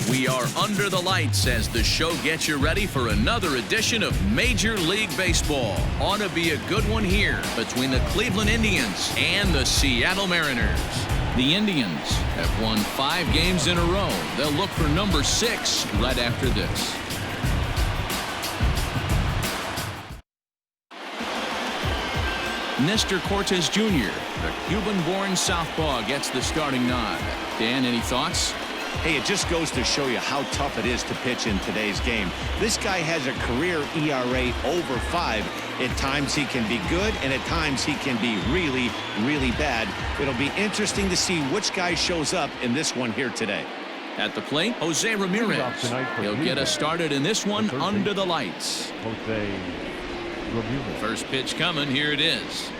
We are under the lights as the show gets you ready for another edition of Major League Baseball. Ought to be a good one here between the Cleveland Indians and the Seattle Mariners. The Indians have won 5 games in a row. They'll look for number 6 right after this. Nestor Cortes Jr., the Cuban-born southpaw, gets the starting nod. Dan, any thoughts? Hey, it just goes to show you how tough it is to pitch in today's game. This guy has a career ERA over 5. At times he can be good, and at times he can be really, really bad. It'll be interesting to see which guy shows up in this one here today. At the plate, Jose Ramirez. He'll get us started in this one under the lights. First pitch coming. Here it is.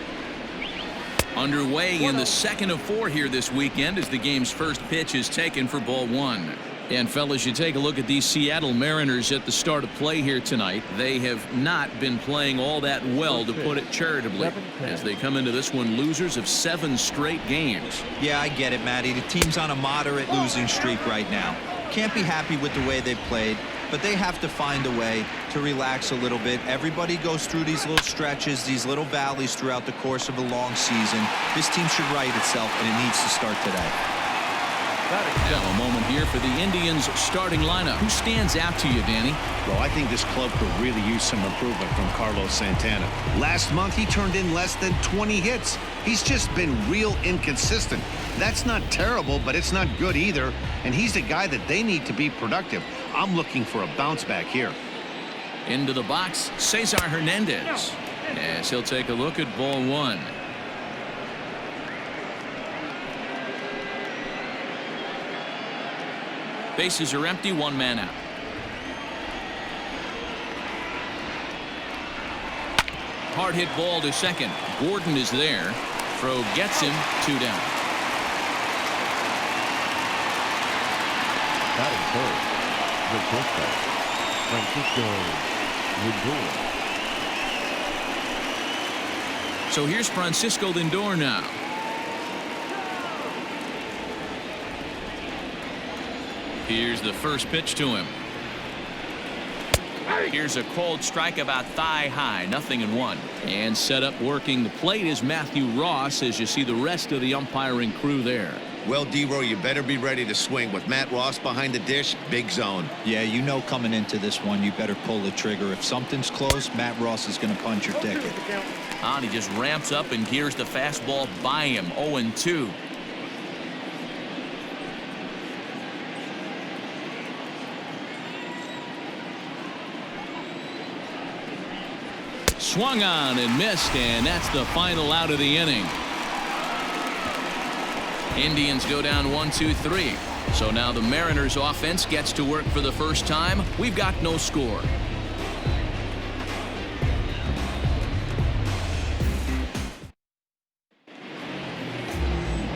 Underway in the second of 4 here this weekend as the game's first pitch is taken for ball 1. And fellas, you take a look at these Seattle Mariners at the start of play here tonight. They have not been playing all that well, to put it charitably, as they come into this one losers of 7 straight games. Yeah, I get it, Matty. The team's on a moderate losing streak right now. Can't be happy with the way they played, but they have to find a way to relax a little bit. Everybody goes through these little stretches, these little valleys throughout the course of a long season. This team should right itself, and it needs to start today. Now a moment here for the Indians starting lineup. Who stands out to you, Danny? Well, I think this club could really use some improvement from Carlos Santana. Last month he turned in less than 20 hits. He's just been real inconsistent. That's not terrible, but it's not good either. And he's the guy that they need to be productive. I'm looking for a bounce back here. Into the box, Cesar Hernandez. As he'll take a look at ball 1. Bases are empty, 1 man out. Hard hit ball to second. Gordon is there. Throw gets him, 2 down. Batting third, the prospect, Francisco Lindor. So here's Francisco Lindor now. Here's the first pitch to him. Here's a cold strike about thigh high, 0-1. And set up working the plate is Matthew Ross, as you see the rest of the umpiring crew there. Well, D-Row, you better be ready to swing. With Matt Ross behind the dish, big zone. Yeah, you know coming into this one, you better pull the trigger. If something's close, Matt Ross is going to punch your ticket. And he just ramps up and gears the fastball by him, 0-2. Swung on and missed, and that's the final out of the inning. Indians go down 1-2-3. So now the Mariners offense gets to work for the first time. We've got no score.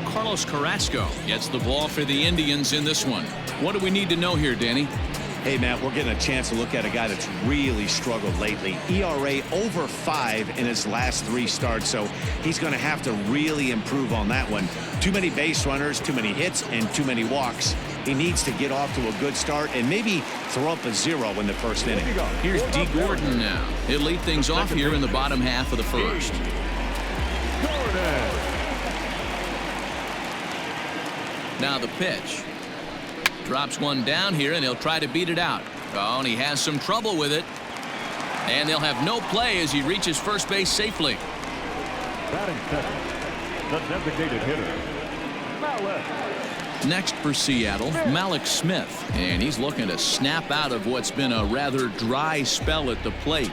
Carlos Carrasco gets the ball for the Indians in this one. What do we need to know here, Danny? Hey, Matt, we're getting a chance to look at a guy that's really struggled lately. ERA over 5 in his last 3 starts, so he's going to have to really improve on that one. Too many base runners, too many hits, and too many walks. He needs to get off to a good start and maybe throw up a 0 in the first inning. Here's D. Gordon now. He'll lead things off here in the bottom half of the first. Now the pitch. Drops one down here, and he'll try to beat it out. Oh, and he has some trouble with it. And they'll have no play as he reaches first base safely. Batting second, the designated hitter, Malik. Next for Seattle, Malik Smith. And he's looking to snap out of what's been a rather dry spell at the plate.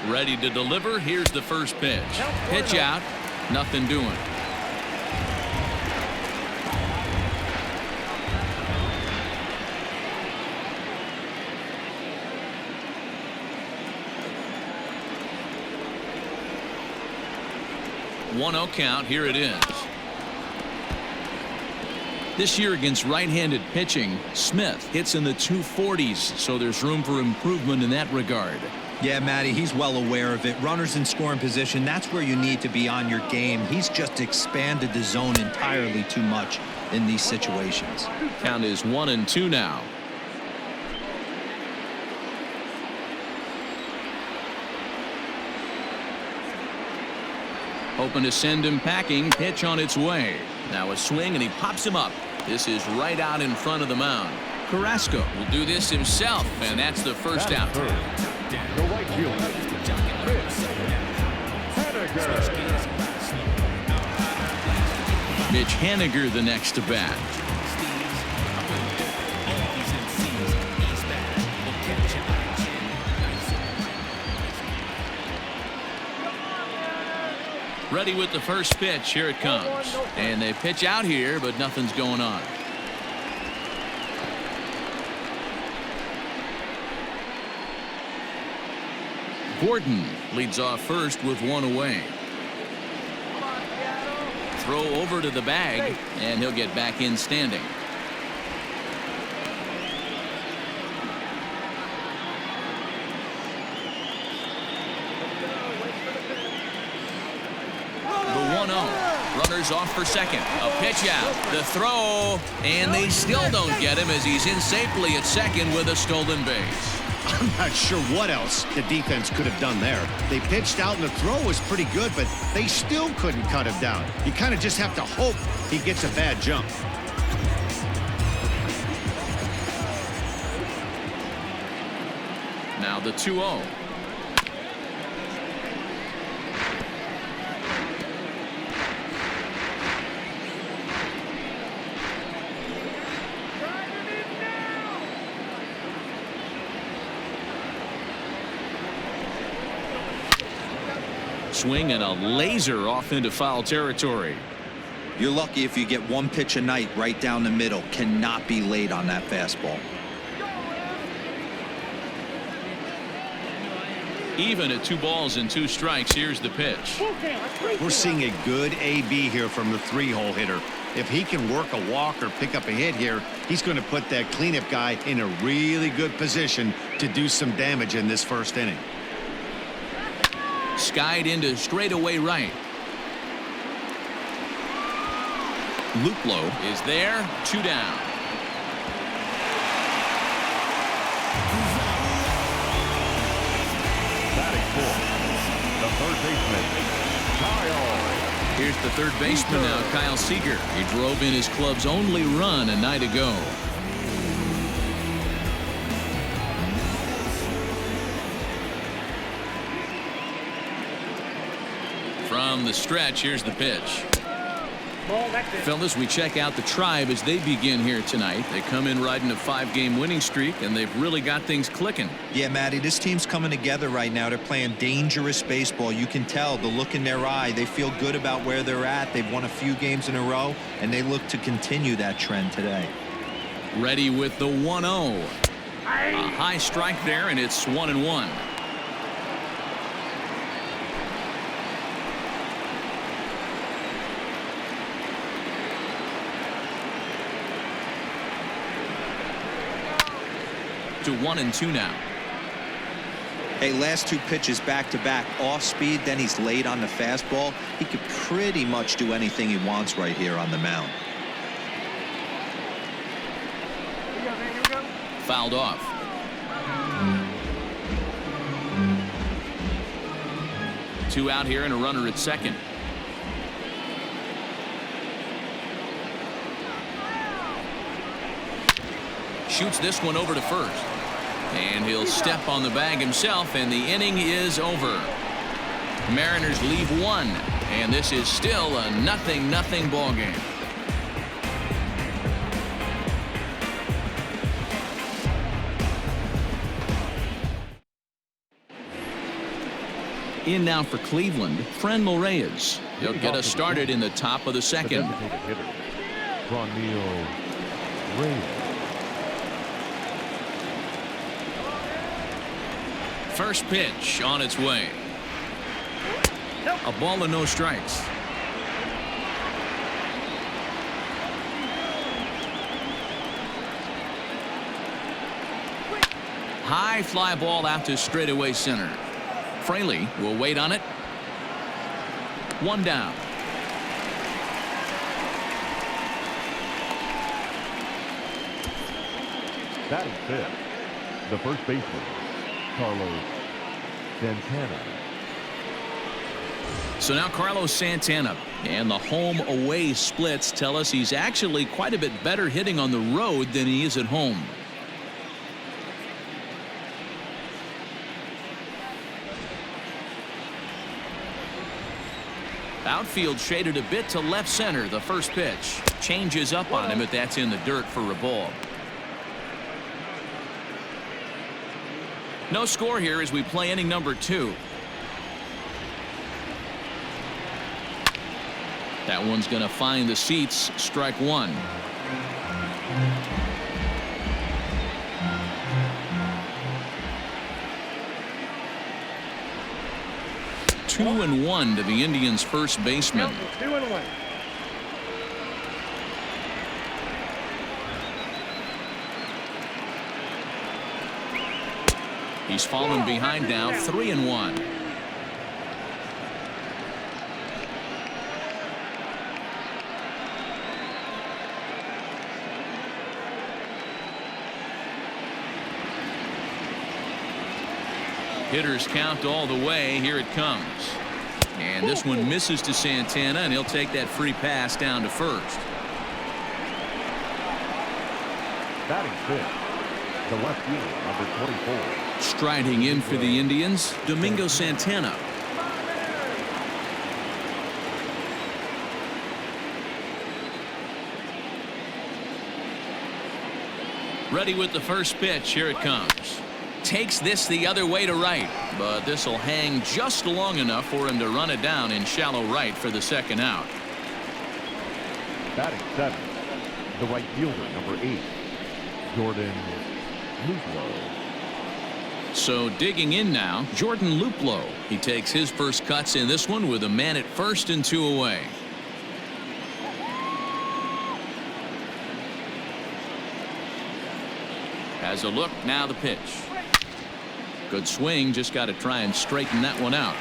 Ready to deliver. Here's the first pitch. Pitch out. Nothing doing. One 0 count. Here it is. This year against right-handed pitching, Smith hits in the 240s, so there's room for improvement in that regard. Yeah, Matty, he's well aware of it. Runners in scoring position, that's where you need to be on your game. He's just expanded the zone entirely too much in these situations. Count is 1-2 now. Hoping to send him packing. Pitch on its way. Now a swing, and he pops him up. This is right out in front of the mound. Carrasco will do this himself, and that's the first out. The right fielder, Mitch Haniger the next to bat. Ready with the first pitch. Here it comes. And they pitch out here, but nothing's going on. Gordon leads off first with one away. Throw over to the bag, and he'll get back in standing. Runners off for second. A pitch out. The throw. And they still don't get him as he's in safely at second with a stolen base. I'm not sure what else the defense could have done there. They pitched out and the throw was pretty good, but they still couldn't cut him down. You kind of just have to hope he gets a bad jump. Now the 2-0. Swing and a laser off into foul territory. You're lucky if you get one pitch a night right down the middle. Cannot be late on that fastball. Even at 2 balls and 2 strikes. Here's the pitch. We're seeing a good AB here from the 3-hole hitter. If he can work a walk or pick up a hit here, he's going to put that cleanup guy in a really good position to do some damage in this first inning. Skied into straightaway right. Luplow is there. 2 down. batting fourth, the third baseman, Kyle. Here's the third baseman now, Kyle Seeger. He drove in his club's only run a night ago. From the stretch, here's the pitch. Fellas, we check out the Tribe as they begin here tonight. They come in riding a 5-game winning streak, and they've really got things clicking. Yeah, Matty, this team's coming together right now. They're playing dangerous baseball. You can tell the look in their eye. They feel good about where they're at. They've won a few games in a row, and they look to continue that trend today. Ready with the 1-0. A high strike there, and it's 1-1. To 1-2 now. Hey, last 2 pitches back-to-back off speed, then he's late on the fastball. He could pretty much do anything he wants right here on the mound. Fouled off. Two out here and a runner at second. Shoots this one over to first. And he'll step on the bag himself, and the inning is over. Mariners leave 1, and this is still a 0-0 ball game. In now for Cleveland, Franmil Reyes. He'll get us started in the top of the second. Franmil Reyes. First pitch on its way. A ball and no strikes. High fly ball out to straightaway center. Fraley will wait on it. One down. Batting fifth, the first baseman, Carlos Santana. So now Carlos Santana, and the home-away splits tell us he's actually quite a bit better hitting on the road than he is at home. Outfield shaded a bit to left center. The first pitch changes up on him, but that's in the dirt for a ball. No score here as we play inning number 2. That one's going to find the seats. Strike one. Two and one to the Indians' first baseman. 2-1. He's fallen behind now. 3-1. Hitters count all the way. Here it comes. And this one misses to Santana, and he'll take that free pass down to first. Batting fifth, the left fielder, number 24. Striding in for the Indians, Domingo Santana. Ready with the first pitch. Here it comes. Takes this the other way to right, but this will hang just long enough for him to run it down in shallow right for the second out. Batting seventh, the right fielder, number 8, Jordan Luplow. So digging in now, Jordan Luplow. He takes his first cuts in this one with a man at first and 2 away. Has a look, now the pitch. Good swing, just got to try and straighten that one out.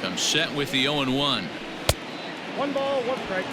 Comes set with the 0-1. 1 ball, 1 strike.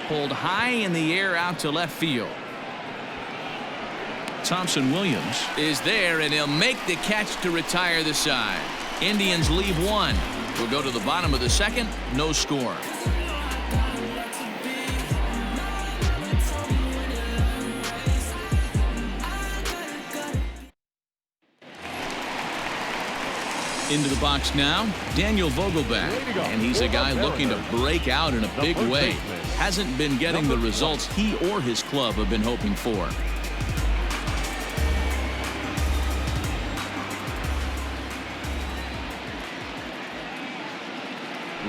Pulled high in the air out to left field. Thompson Williams is there, and he'll make the catch to retire the side. Indians leave 1. We'll go to the bottom of the second. No score. Into the box now, Daniel Vogelback, and he's a guy looking to break out in a big way. Hasn't been getting the results he or his club have been hoping for.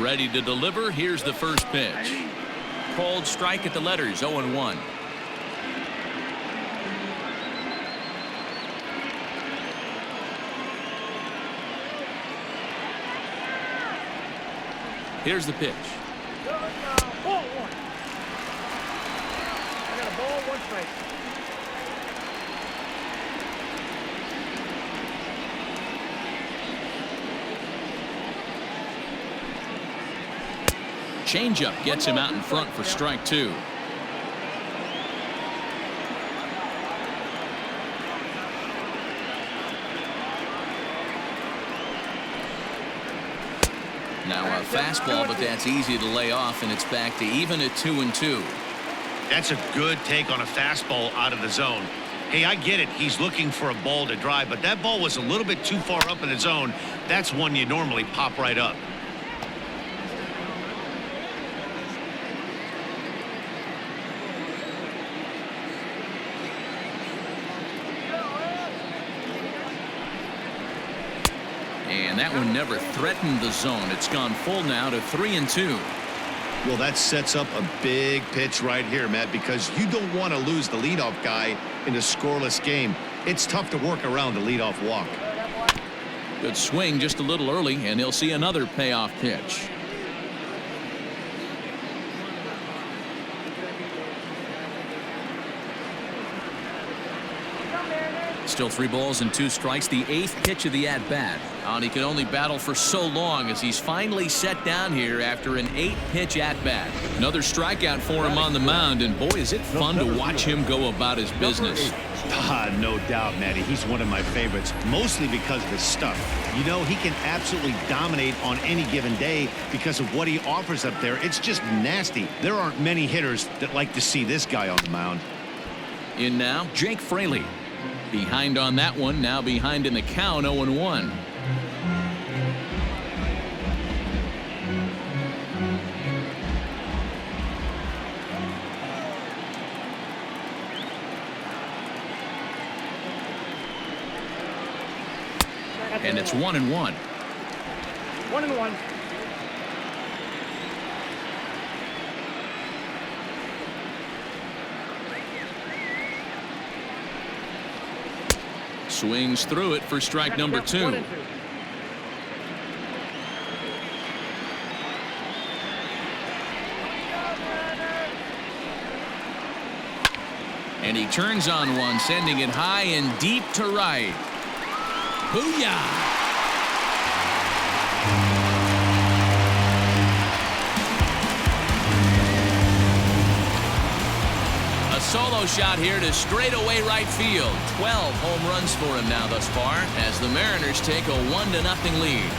Ready to deliver. Here's the first pitch. Called strike at the letters. 0-1. Here's the pitch. Ball 1. I got a ball, 1 strike. Changeup gets him out in front for strike 2. Now a fastball, but that's easy to lay off, and it's back to even at 2-2. That's a good take on a fastball out of the zone. Hey, I get it. He's looking for a ball to drive, but that ball was a little bit too far up in the zone. That's one you normally pop right up. And that one never threatened the zone. It's gone full now to 3-2. Well, that sets up a big pitch right here, Matt, because you don't want to lose the leadoff guy in a scoreless game. It's tough to work around the leadoff walk. Good swing just a little early, and he'll see another payoff pitch. Still 3 balls and 2 strikes, the 8th pitch of the at-bat. And he can only battle for so long as he's finally set down here after an 8-pitch at-bat. Another strikeout for him on the mound, and boy, is it fun to watch him go about his business. No doubt, Matty. He's one of my favorites, mostly because of his stuff. You know, he can absolutely dominate on any given day because of what he offers up there. It's just nasty. There aren't many hitters that like to see this guy on the mound. In now, Jake Fraley. Behind on that one, now behind in the count, 0-1. And it's 1-1. 1-1. Swings through it for strike number 2. And he turns on one, sending it high and deep to right. Booyah! A solo shot here to straightaway right field. 12 home runs for him now thus far as the Mariners take a 1-0 lead.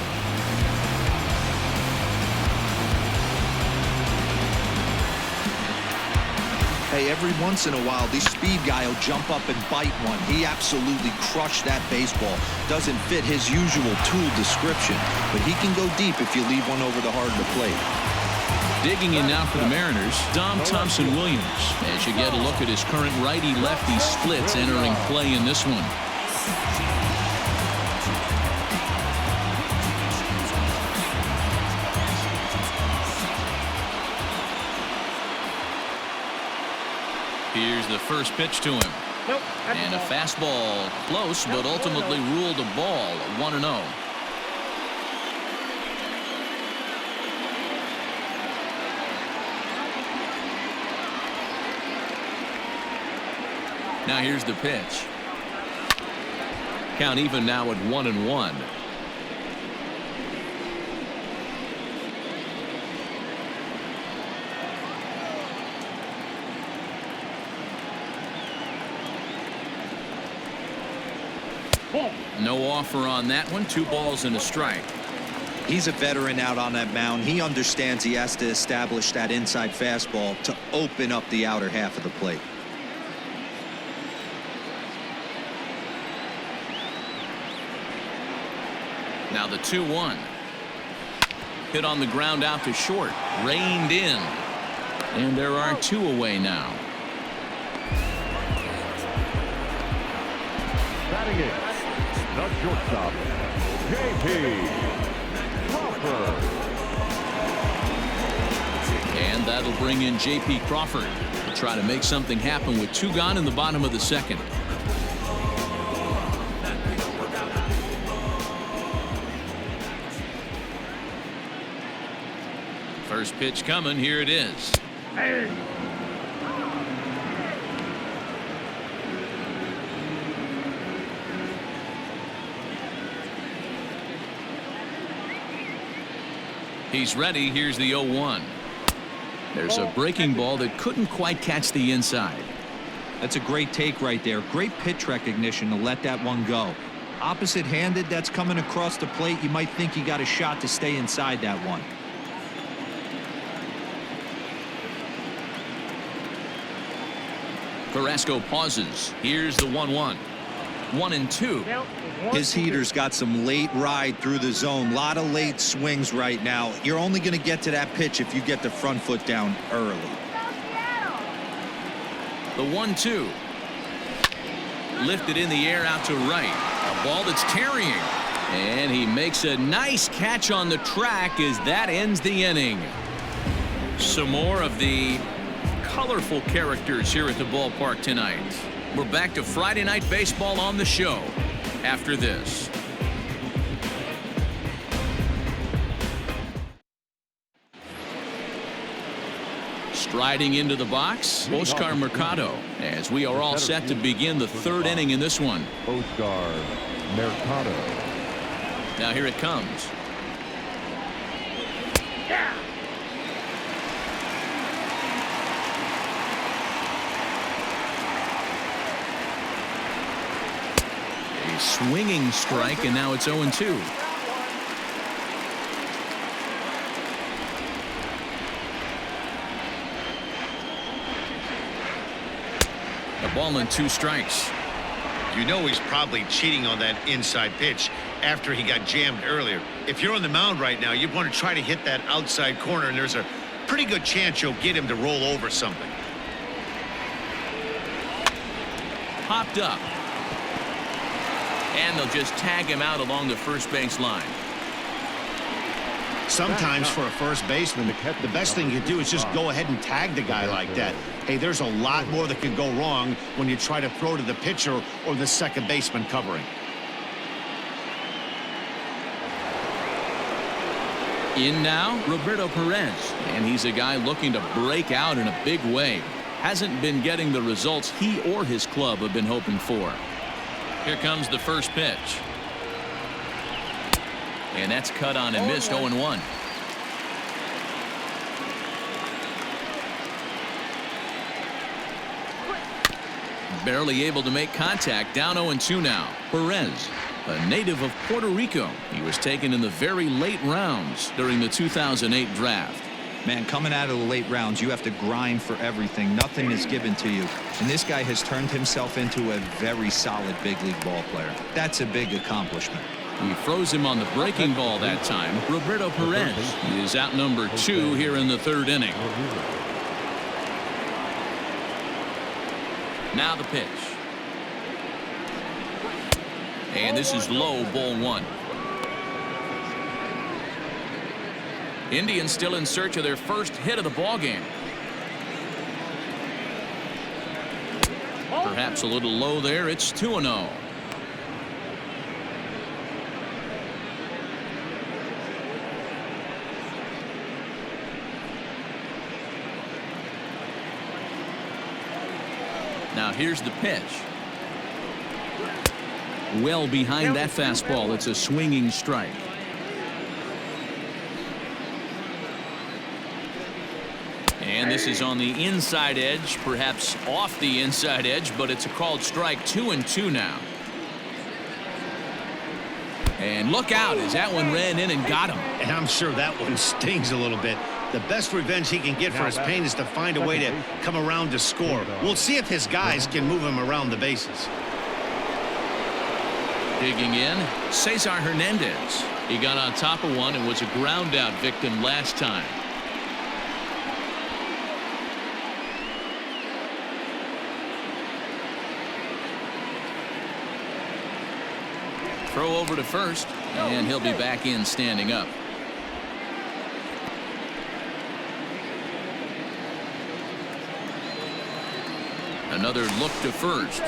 Hey, every once in a while, the speed guy will jump up and bite one. He absolutely crushed that baseball. Doesn't fit his usual tool description, but he can go deep if you leave one over the heart of the plate. Digging in now for the Mariners, Thompson Williams. As you get a look at his current righty-lefty splits entering play in this one. Here's the first pitch to him. Nope. And a fastball close, but ultimately ruled a ball. 1-0. Now here's the pitch. Count even now at 1-1. No offer on that one. 2 balls and a strike. He's a veteran out on that mound. He understands he has to establish that inside fastball to open up the outer half of the plate. Now the 2-1. Hit on the ground out to short. Reined in. And there are 2 away now. Batting it, the shortstop, J.P. Crawford. And that'll bring in J.P. Crawford to try to make something happen with 2 gone in the bottom of the 2nd. First pitch coming. Here it is. Hey. He's ready. Here's the 0-1. There's a breaking ball that couldn't quite catch the inside. That's a great take right there. Great pitch recognition to let that one go. Opposite-handed, that's coming across the plate. You might think you got a shot to stay inside that one. Carrasco pauses. Here's the 1-1. 1-2. His heater's got some late ride through the zone. A lot of late swings right now. You're only going to get to that pitch if you get the front foot down early. The 1-2. Lifted in the air out to right. A ball that's carrying. And he makes a nice catch on the track as that ends the inning. Some more of the colorful characters here at the ballpark tonight. We're back to Friday Night Baseball on the show after this. Striding into the box, Oscar Mercado, as we are all set to begin the third inning in this one. Oscar Mercado. Now here it comes. A swinging strike, and now it's 0-2. A ball and 2 strikes. You know he's probably cheating on that inside pitch after he got jammed earlier. If you're on the mound right now, you want to try to hit that outside corner, and there's a pretty good chance you'll get him to roll over something. Popped up. And they'll just tag him out along the first base line. Sometimes for a first baseman, the best thing you do is just go ahead and tag the guy like that. Hey, there's a lot more that could go wrong when you try to throw to the pitcher or the second baseman covering. In now, Roberto Perez. And he's a guy looking to break out in a big way. Hasn't been getting the results he or his club have been hoping for. Here comes the first pitch. And that's cut on and missed. 0-1. Barely able to make contact. Down 0-2 now. Perez, a native of Puerto Rico. He was taken in the very late rounds during the 2008 draft. Man, coming out of the late rounds, you have to grind for everything. Nothing is given to you. And this guy has turned himself into a very solid big league ball player. That's a big accomplishment. He froze him on the breaking ball that time. Roberto Perez is out number 2 here in the third inning. Now the pitch. And this is low, ball 1. Indians still in search of their first hit of the ball game. Perhaps a little low there. It's 2-0. Now here's the pitch. Well behind that fastball. It's a swinging strike. And this is on the inside edge, perhaps off the inside edge, but it's a called strike. 2-2 now. And look out as that one ran in and got him. And I'm sure that one stings a little bit. The best revenge he can get for his pain is to find a way to come around to score. We'll see if his guys can move him around the bases. Digging in, Cesar Hernandez. He got on top of one and was a ground out victim last time. Throw over to first, and he'll be back in standing up. Another look to first.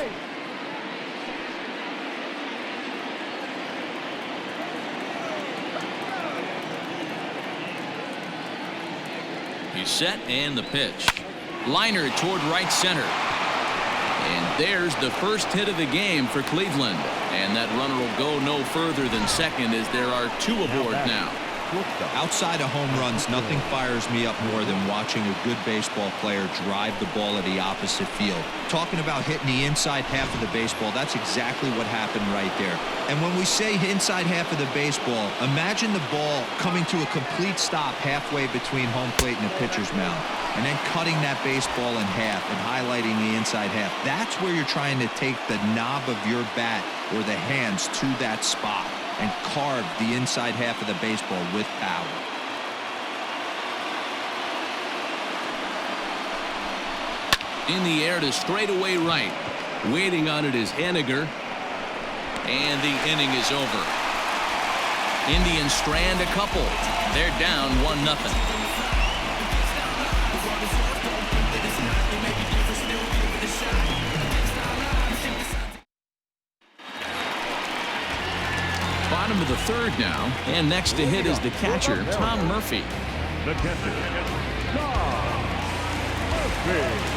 He's set, and the pitch. Liner toward right center. And there's the first hit of the game for Cleveland. And that runner will go no further than second as there are 2 aboard now. shortstop. Outside of home runs, nothing fires me up more than watching a good baseball player drive the ball at the opposite field. Talking about hitting the inside half of the baseball, that's exactly what happened right there. And when we say inside half of the baseball, imagine the ball coming to a complete stop halfway between home plate and the pitcher's mound, and then cutting that baseball in half and highlighting the inside half. That's where you're trying to take the knob of your bat or the hands to that spot and carve the inside half of the baseball with power. In the air to straightaway right. Waiting on it is Henniger. And the inning is over. Indians strand a couple. They're down 1-0. Bottom of the third now, and next to hit is the catcher, Tom Murphy. The catcher, Tom Murphy.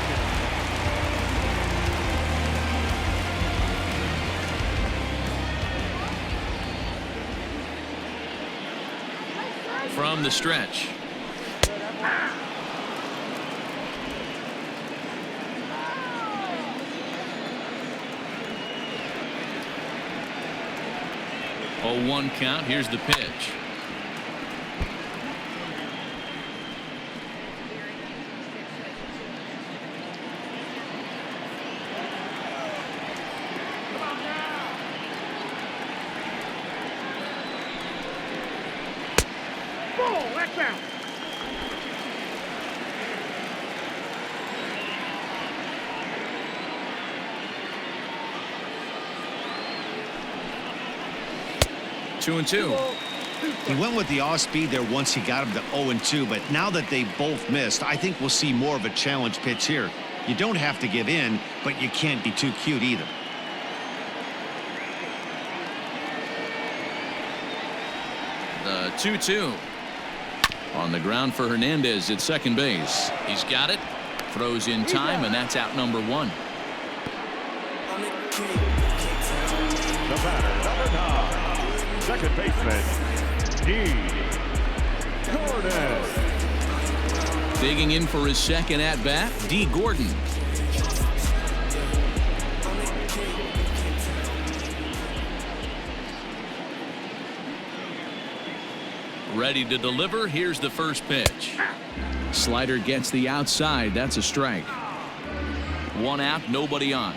From the stretch. Oh, 1 count. Here's the pitch. Ball, that's out. Two and two. He went with the off speed there once he got him to 0-2, but now that they both missed, I think we'll see more of a challenge pitch here. You don't have to give in, but you can't be too cute either. The 2-2. On the ground for Hernandez at second base. He's got it. Throws in time, and that's out number 1. The batter, number 9. Second baseman, Gordon. Digging in for his second at-bat, D. Gordon. Ready to deliver. Here's the first pitch. Slider gets the outside. That's a strike. 1 out, nobody on.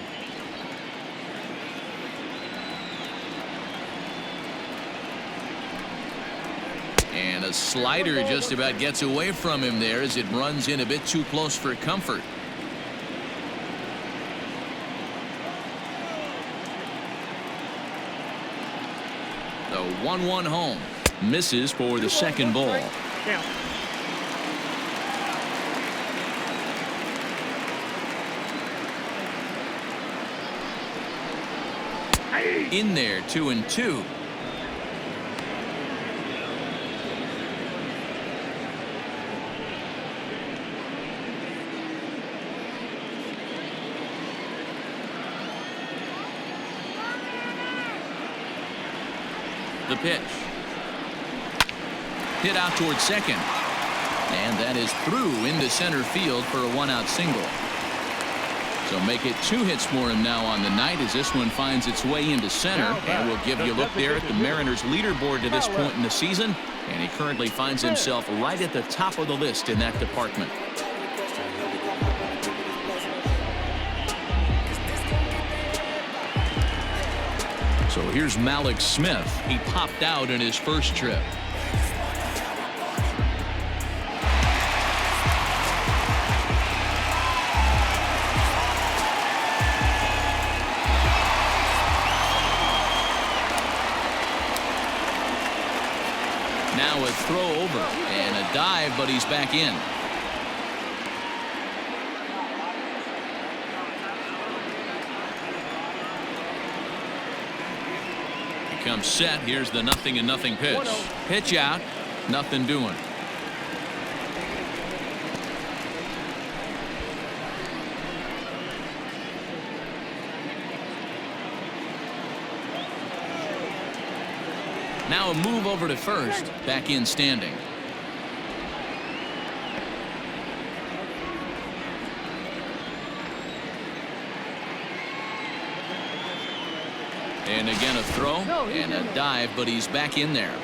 And a slider just about gets away from him there as it runs in a bit too close for comfort. The 1-1 home. Misses for the second ball. In there, 2-2. The pitch. Hit out towards second. And that is through into center field for a 1-out single. So make it 2 hits for him now on the night as this one finds its way into center. And we'll give you a look there at the Mariners leaderboard to this point in the season. And he currently finds himself right at the top of the list in that department. So here's Malik Smith. He popped out in his first trip. Now a throw over and a dive, but he's back in. Comes set. Here's the 0-0 pitch. Pitch out. Nothing doing. Now a move over to first. Back in standing. And again a throw and a dive, but he's back in there.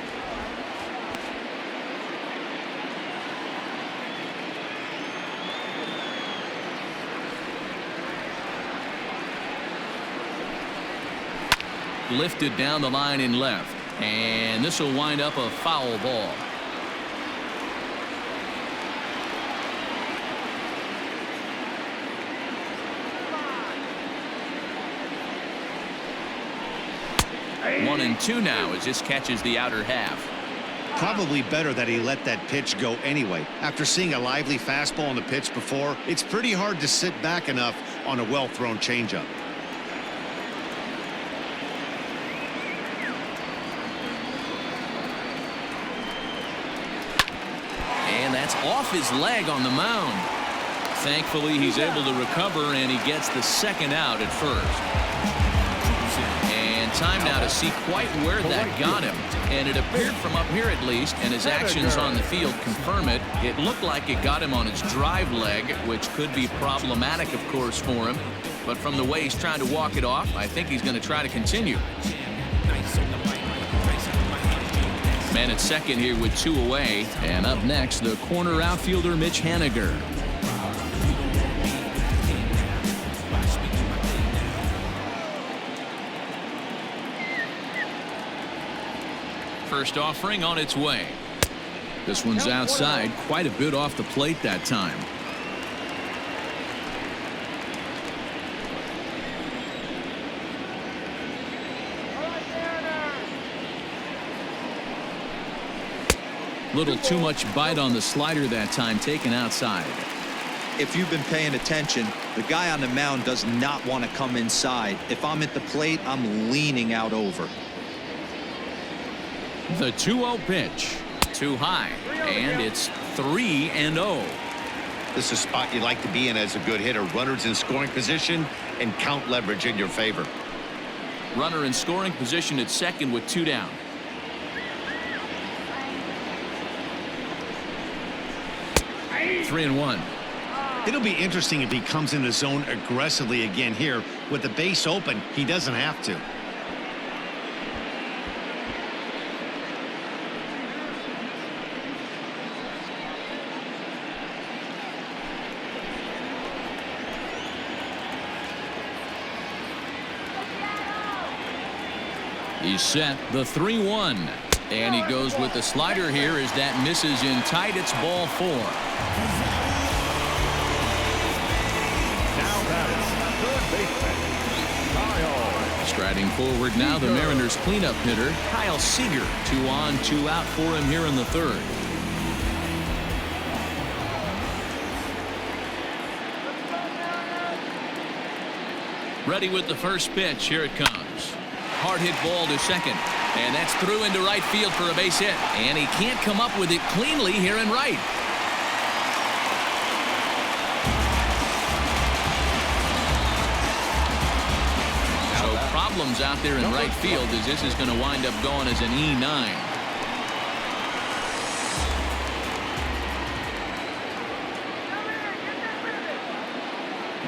Lifted down the line in left, and this will wind up a foul ball. One and two now as this catches the outer half. Probably better that he let that pitch go anyway. After seeing a lively fastball on the pitch before, it's pretty hard to sit back enough on a well-thrown changeup. And that's off his leg on the mound. Thankfully, he's able to recover, and he gets the second out at first. Time now to see quite where that got him, and it appeared from up here at least, and his actions on the field confirm it. It looked like it got him on his drive leg, which could be problematic, of course, for him. But from the way he's trying to walk it off, I think he's going to try to continue. Man at second here with two away, and up next, the corner outfielder Mitch Haniger. First offering on its way. This one's outside, quite a bit off the plate that time. Little too much bite on the slider that time, taken outside. If you've been paying attention, the guy on the mound does not want to come inside. If I'm at the plate, I'm leaning out over. The 2-0 pitch. Too high. And it's 3-0. This is a spot you like to be in as a good hitter. Runners in scoring position and count leverage in your favor. Runner in scoring position at second with two down. Three and one. It'll be interesting if he comes in the zone aggressively again here. With the base open, he doesn't have to. He's set. The 3-1. And he goes with the slider here as that misses in tight. It's ball four. Now batting, third baseman, Kyle. Striding forward now, the Mariners cleanup hitter, Kyle Seeger. 2 on, 2 out for him here in the third. Ready with the first pitch. Here it comes. Hard hit ball to second. And that's through into right field for a base hit. And he can't come up with it cleanly here in right. So problems out there in right field as this is going to wind up going as an E9.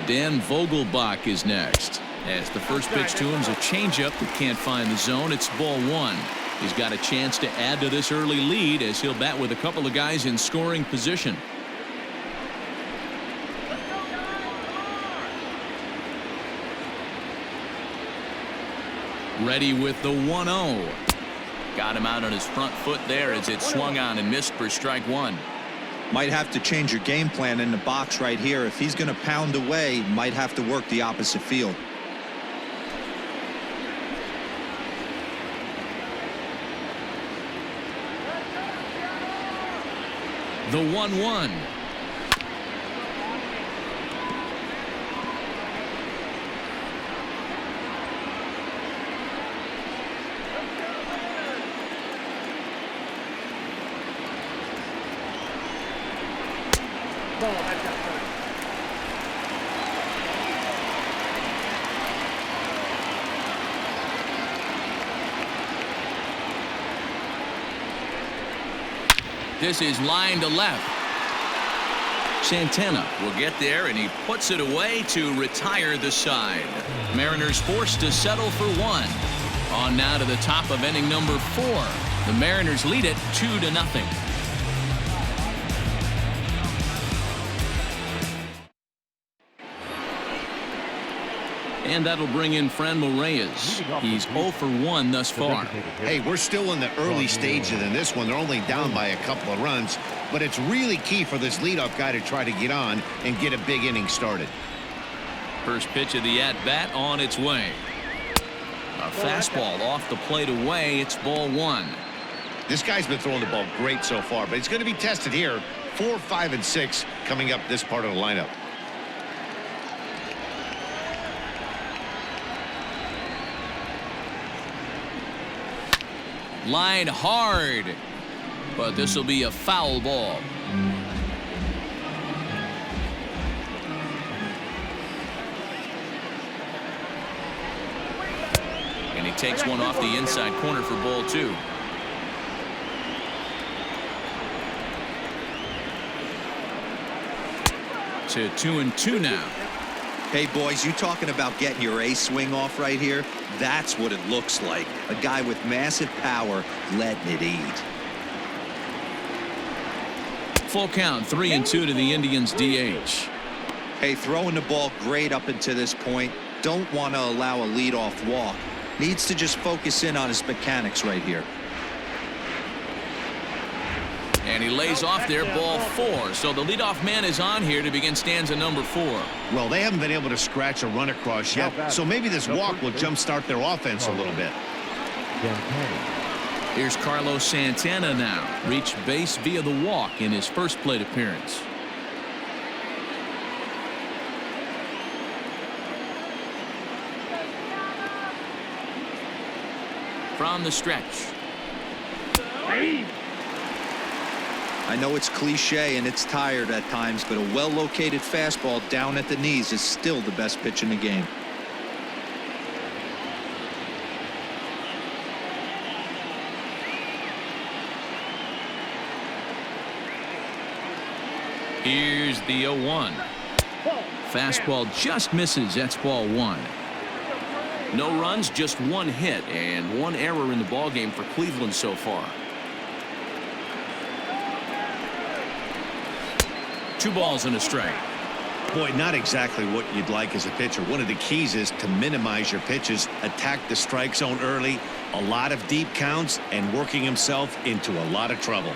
Dan Vogelbach is next. As the first pitch to him is a changeup that can't find the zone. It's ball one. He's got a chance to add to this early lead as he'll bat with a couple of guys in scoring position. Ready with the 1-0. Got him out on his front foot there as it swung on and missed for strike one. Might have to change your game plan in the box right here. If he's going to pound away, might have to work the opposite field. The 1-1. This is line to left. Santana will get there, and he puts it away to retire the side. Mariners forced to settle for one. On now to the top of inning number 4. The Mariners lead it 2-0. And that'll bring in Franmil Reyes. He's 0 for 1 thus far. Hey, we're still in the early stages in this one. They're only down by a couple of runs, but it's really key for this leadoff guy to try to get on and get a big inning started. First pitch of the at-bat on its way. A fastball off the plate away. It's ball 1. This guy's been throwing the ball great so far, but it's going to be tested here. 4, 5, and 6 coming up this part of the lineup. Line hard, but this will be a foul ball. And he takes one off the inside corner for ball 2. To 2-2 now. Hey, boys, you talking about getting your ace swing off right here? That's what it looks like. A guy with massive power letting it eat. Full count, 3-2 to the Indians DH. Hey, throwing the ball great up until this point. Don't want to allow a leadoff walk. Needs to just focus in on his mechanics right here. And he lays off there, ball 4. So the leadoff man is on here to begin stanza number 4. Well, they haven't been able to scratch a run across yet, so maybe this walk will jumpstart their offense a little bit. Here's Carlos Santana now. Reached base via the walk in his first plate appearance. From the stretch. I know it's cliche and it's tired at times, but a well-located fastball down at the knees is still the best pitch in the game. Here's the 0-1. Fastball just misses. That's ball 1. No runs, just 1 hit, and 1 error in the ballgame for Cleveland so far. 2 balls and a strike. Boy, not exactly what you'd like as a pitcher. One of the keys is to minimize your pitches, attack the strike zone early, a lot of deep counts, and working himself into a lot of trouble.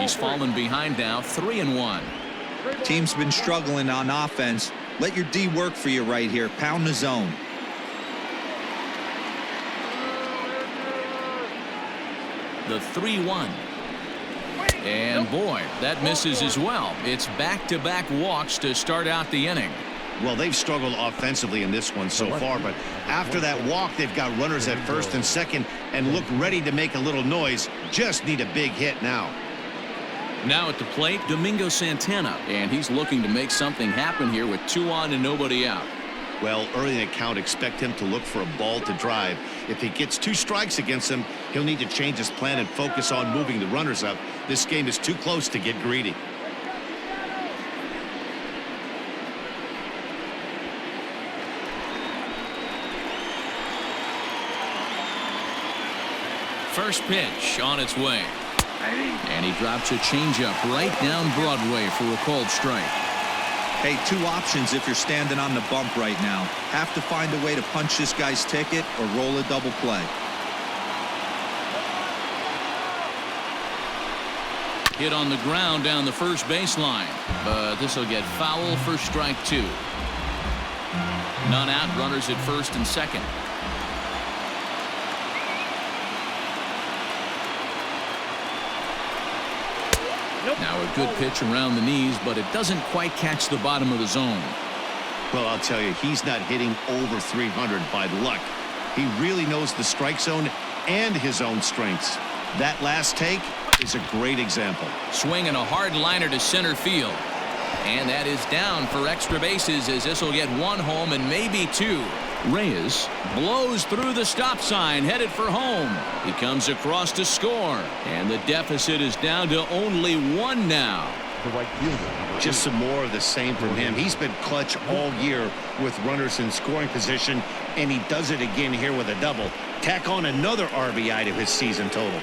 He's fallen behind now, 3-1. Team's been struggling on offense. Let your D work for you right here. Pound the zone. The 3-1. And boy, that misses as well. It's back-to-back walks to start out the inning. Well, they've struggled offensively in this one so far, but after that walk, they've got runners at first and second and look ready to make a little noise. Just need a big hit now. Now at the plate, Domingo Santana, and he's looking to make something happen here with 2 on and nobody out. Well, early in the count, expect him to look for a ball to drive. If he gets 2 strikes against him, he'll need to change his plan and focus on moving the runners up. This game is too close to get greedy. First pitch on its way. And he drops a changeup right down Broadway for a called strike. Hey, 2 options if you're standing on the bump right now. Have to find a way to punch this guy's ticket or roll a double play. Hit on the ground down the first baseline, but this will get foul for strike 2. None out, runners at first and second. Now a good pitch around the knees, but it doesn't quite catch the bottom of the zone. Well, I'll tell you, he's not hitting over 300 by luck. He really knows the strike zone and his own strengths. That last take is a great example. Swinging a hard liner to center field. And that is down for extra bases, as this will get one home and maybe two. Reyes blows through the stop sign, headed for home. He comes across to score, and the deficit is down to only one now. The right fielder. Just some more of the same from him. He's been clutch all year with runners in scoring position, and he does it again here with a double. Tack on another RBI to his season total.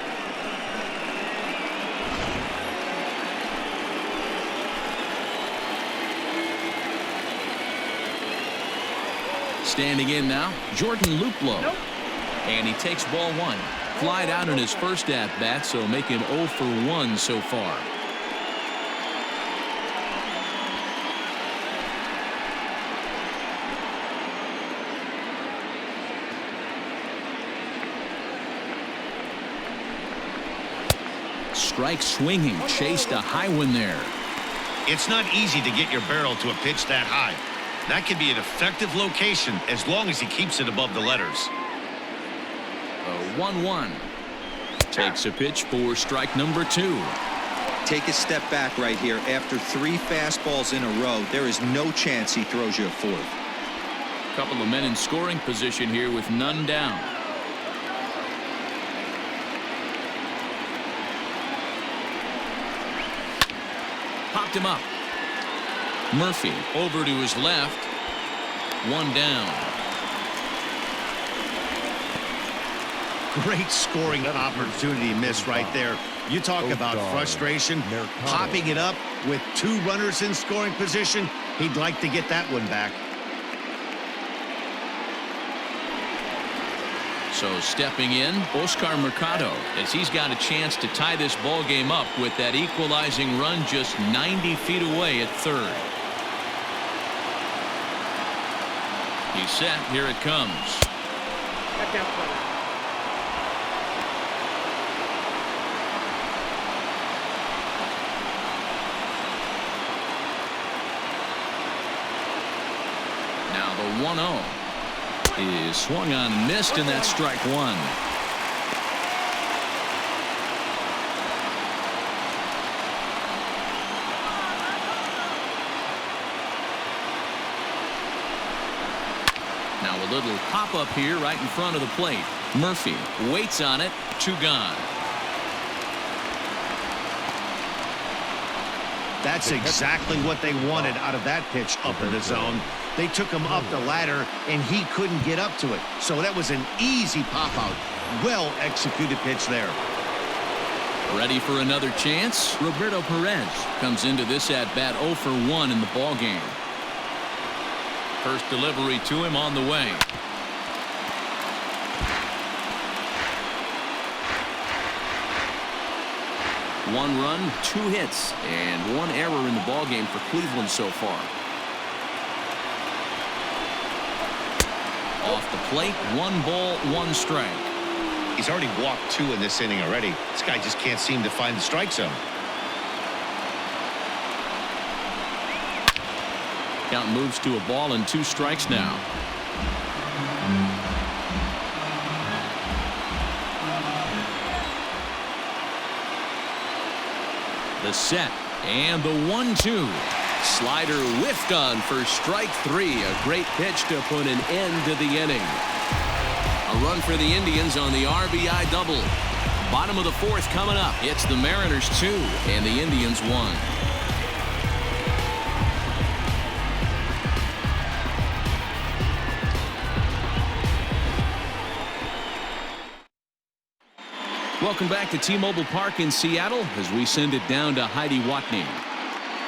Standing in now, Jordan Luplow. Nope. And he takes ball one. Flied out in his first at-bat, so make him 0 for 1 so far. Strike swinging, chased a high one there. It's not easy to get your barrel to a pitch that high. That can be an effective location as long as he keeps it above the letters. A 1-1. Takes a pitch for strike number 2. Take a step back right here. After 3 fastballs in a row, there is no chance he throws you a fourth. Couple of men in scoring position here with none down. Popped him up. Murphy over to his left. One down. Great scoring opportunity miss right there. You talk about frustration. Popping it up with 2 runners in scoring position. He'd like to get that one back. So stepping in, Oscar Mercado, as he's got a chance to tie this ball game up with that equalizing run just 90 feet away at third. He's set. Here it comes. Now the 1-0 is swung on and missed, and that's strike 1. Now a little pop up here right in front of the plate. Murphy waits on it. 2 gone. That's exactly what they wanted out of that pitch up in the zone. They took him up the ladder, and he couldn't get up to it. So that was an easy pop-out. Well-executed pitch there. Ready for another chance? Roberto Perez comes into this at-bat 0 for 1 in the ballgame. First delivery to him on the way. One run, 2 hits, and 1 error in the ballgame for Cleveland so far. Off the plate, 1 ball, 1 strike. He's already walked 2 in this inning already. This guy just can't seem to find the strike zone. Count moves to a ball and 2 strikes now. The set and the 1-2. Slider whiffed on for strike 3. A great pitch to put an end to the inning. A run for the Indians on the RBI double. Bottom of the 4th coming up. It's the Mariners 2 and the Indians 1. Welcome back to T-Mobile Park in Seattle as we send it down to Heidi Watney.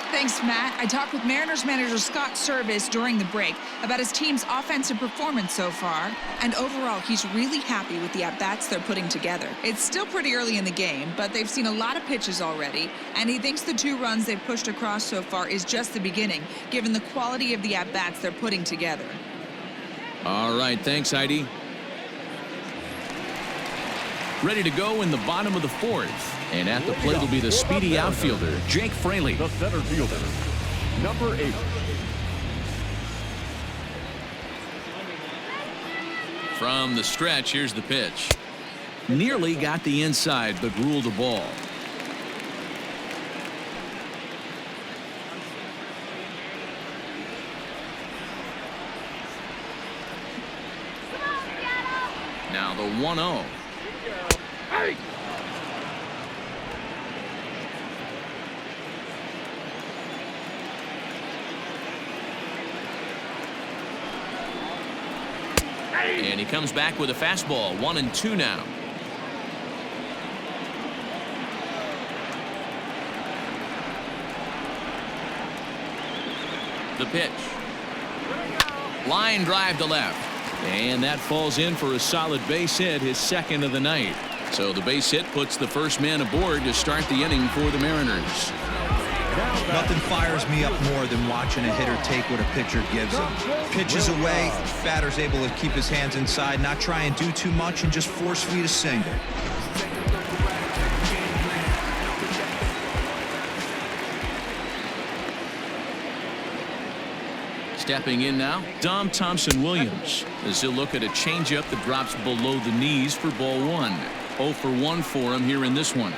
Thanks, Matt. I talked with Mariners manager Scott Service during the break about his team's offensive performance so far, and overall, he's really happy with the at-bats they're putting together. It's still pretty early in the game, but they've seen a lot of pitches already, and he thinks the 2 runs they've pushed across so far is just the beginning, given the quality of the at-bats they're putting together. All right, thanks, Heidi. Ready to go in the bottom of the 4th. And at the plate will be the speedy outfielder, Jake Fraley. The center fielder, number 8. From the stretch, here's the pitch. Nearly got the inside, but ruled a ball. 1-0. Hey! And he comes back with a fastball. 1-2 now. The pitch. Line drive to left. And that falls in for a solid base hit, his second of the night. So the base hit puts the first man aboard to start the inning for the Mariners. Nothing fires me up more than watching a hitter take what a pitcher gives him. Pitches away, batter's able to keep his hands inside, not try and do too much, and just force feed a single. Stepping in now, Thompson Williams, as he'll look at a changeup that drops below the knees for ball 1. 0 for 1 for him here in this one.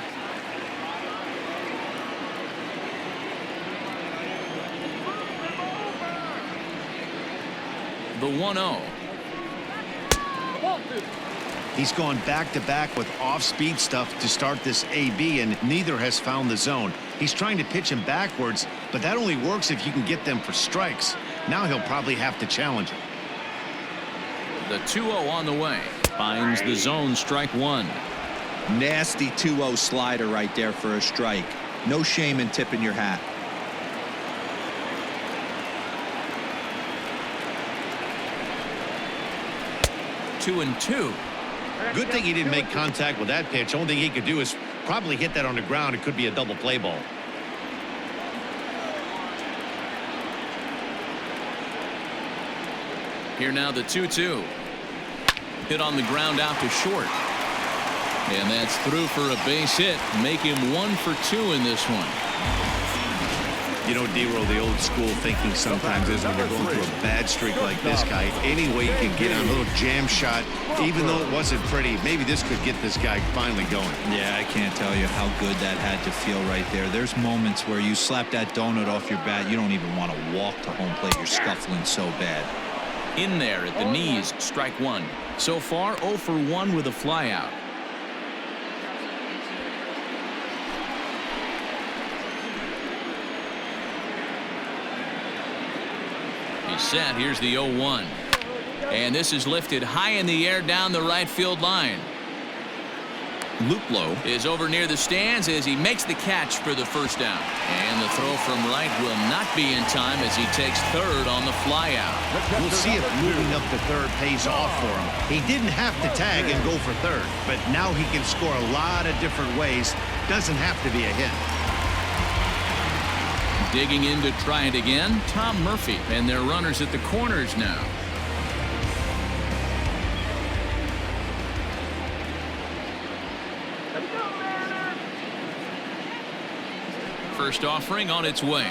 The 1-0. He's gone back-to-back with off-speed stuff to start this AB, and neither has found the zone. He's trying to pitch him backwards, but that only works if you can get them for strikes. Now he'll probably have to challenge it. The 2-0 on the way. Finds the zone, strike 1. Nasty 2-0 slider right there for a strike. No shame in tipping your hat. 2-2. Good thing he didn't make contact with that pitch. Only thing he could do is probably hit that on the ground. It could be a double play ball. Here now the 2-2. Hit on the ground out to short. And that's through for a base hit. Make him 1 for 2 in this one. You know, D-Roll, the old school thinking sometimes is when you're going through a bad streak like this guy, any way you can get on a little jam shot, even though it wasn't pretty, maybe this could get this guy finally going. Yeah, I can't tell you how good that had to feel right there. There's moments where you slap that donut off your bat, you don't even want to walk to home plate. You're scuffling so bad. In there at the knees, strike 1. So far, 0 for 1 with a flyout. He's set. Here's the 0-1. And this is lifted high in the air down the right field line. Luplow is over near the stands as he makes the catch for the first down. And the throw from right will not be in time as he takes third on the flyout. We'll see if moving up to third pays off for him. He didn't have to tag and go for third, but now he can score a lot of different ways. Doesn't have to be a hit. Digging in to try it again, Tom Murphy, and their runners at the corners now. First offering on its way.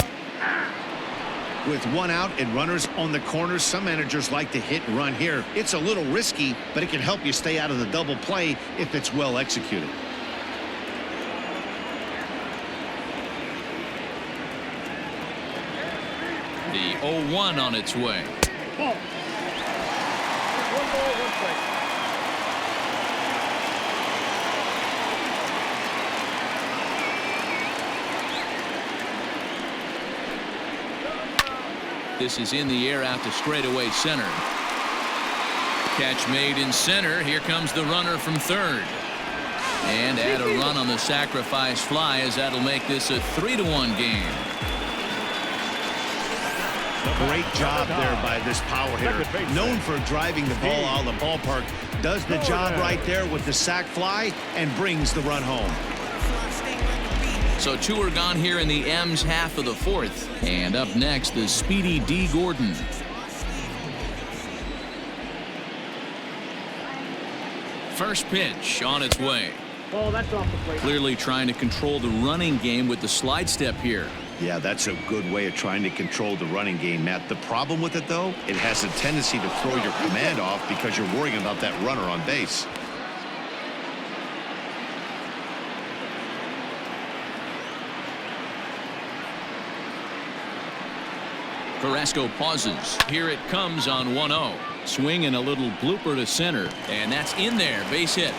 With one out and runners on the corners, some managers like to hit and run here. It's a little risky, but it can help you stay out of the double play if it's well executed. The 0-1 on its way. Ball. 1 ball, 1 strike. This is in the air out to straightaway center. Catch made in center. Here comes the runner from third. And add a run on the sacrifice fly as that'll make this a 3-1 game. Great job there by this power hitter. Known for driving the ball out of the ballpark. Does the job right there with the sac fly and brings the run home. So 2 are gone here in the M's half of the 4th. And up next, the speedy D. Gordon. First pitch on its way. Ball, that's off the plate. Clearly trying to control the running game with the slide step here. Yeah, that's a good way of trying to control the running game, Matt. The problem with it, though, it has a tendency to throw your command off because you're worrying about that runner on base. Carrasco pauses. Here it comes on 1-0. Swing and a little blooper to center, and that's in there. Base hit.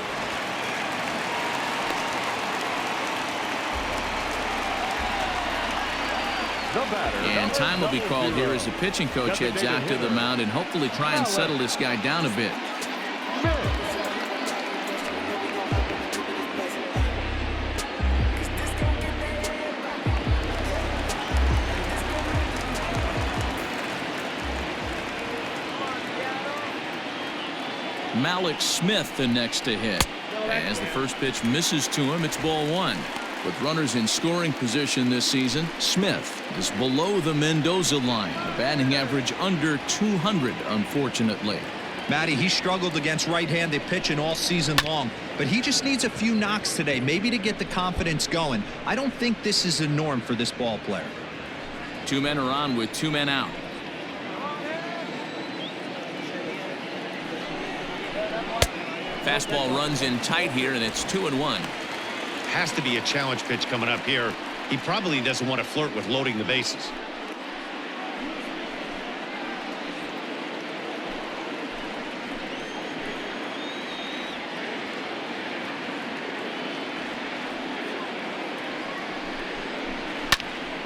And time will be called here as the pitching coach heads out to the mound and hopefully try and settle this guy down a bit. Malik Smith the next to hit. As the first pitch misses to him, it's ball one. With runners in scoring position this season, Smith is below the Mendoza line. A batting average under 200, unfortunately. Matty, he struggled against right-handed pitching all season long, but he just needs a few knocks today, maybe to get the confidence going. I don't think this is a norm for this ball player. 2 men are on with 2 men out. Fastball runs in tight here, and it's 2-1. Has to be a challenge pitch coming up here. He probably doesn't want to flirt with loading the bases.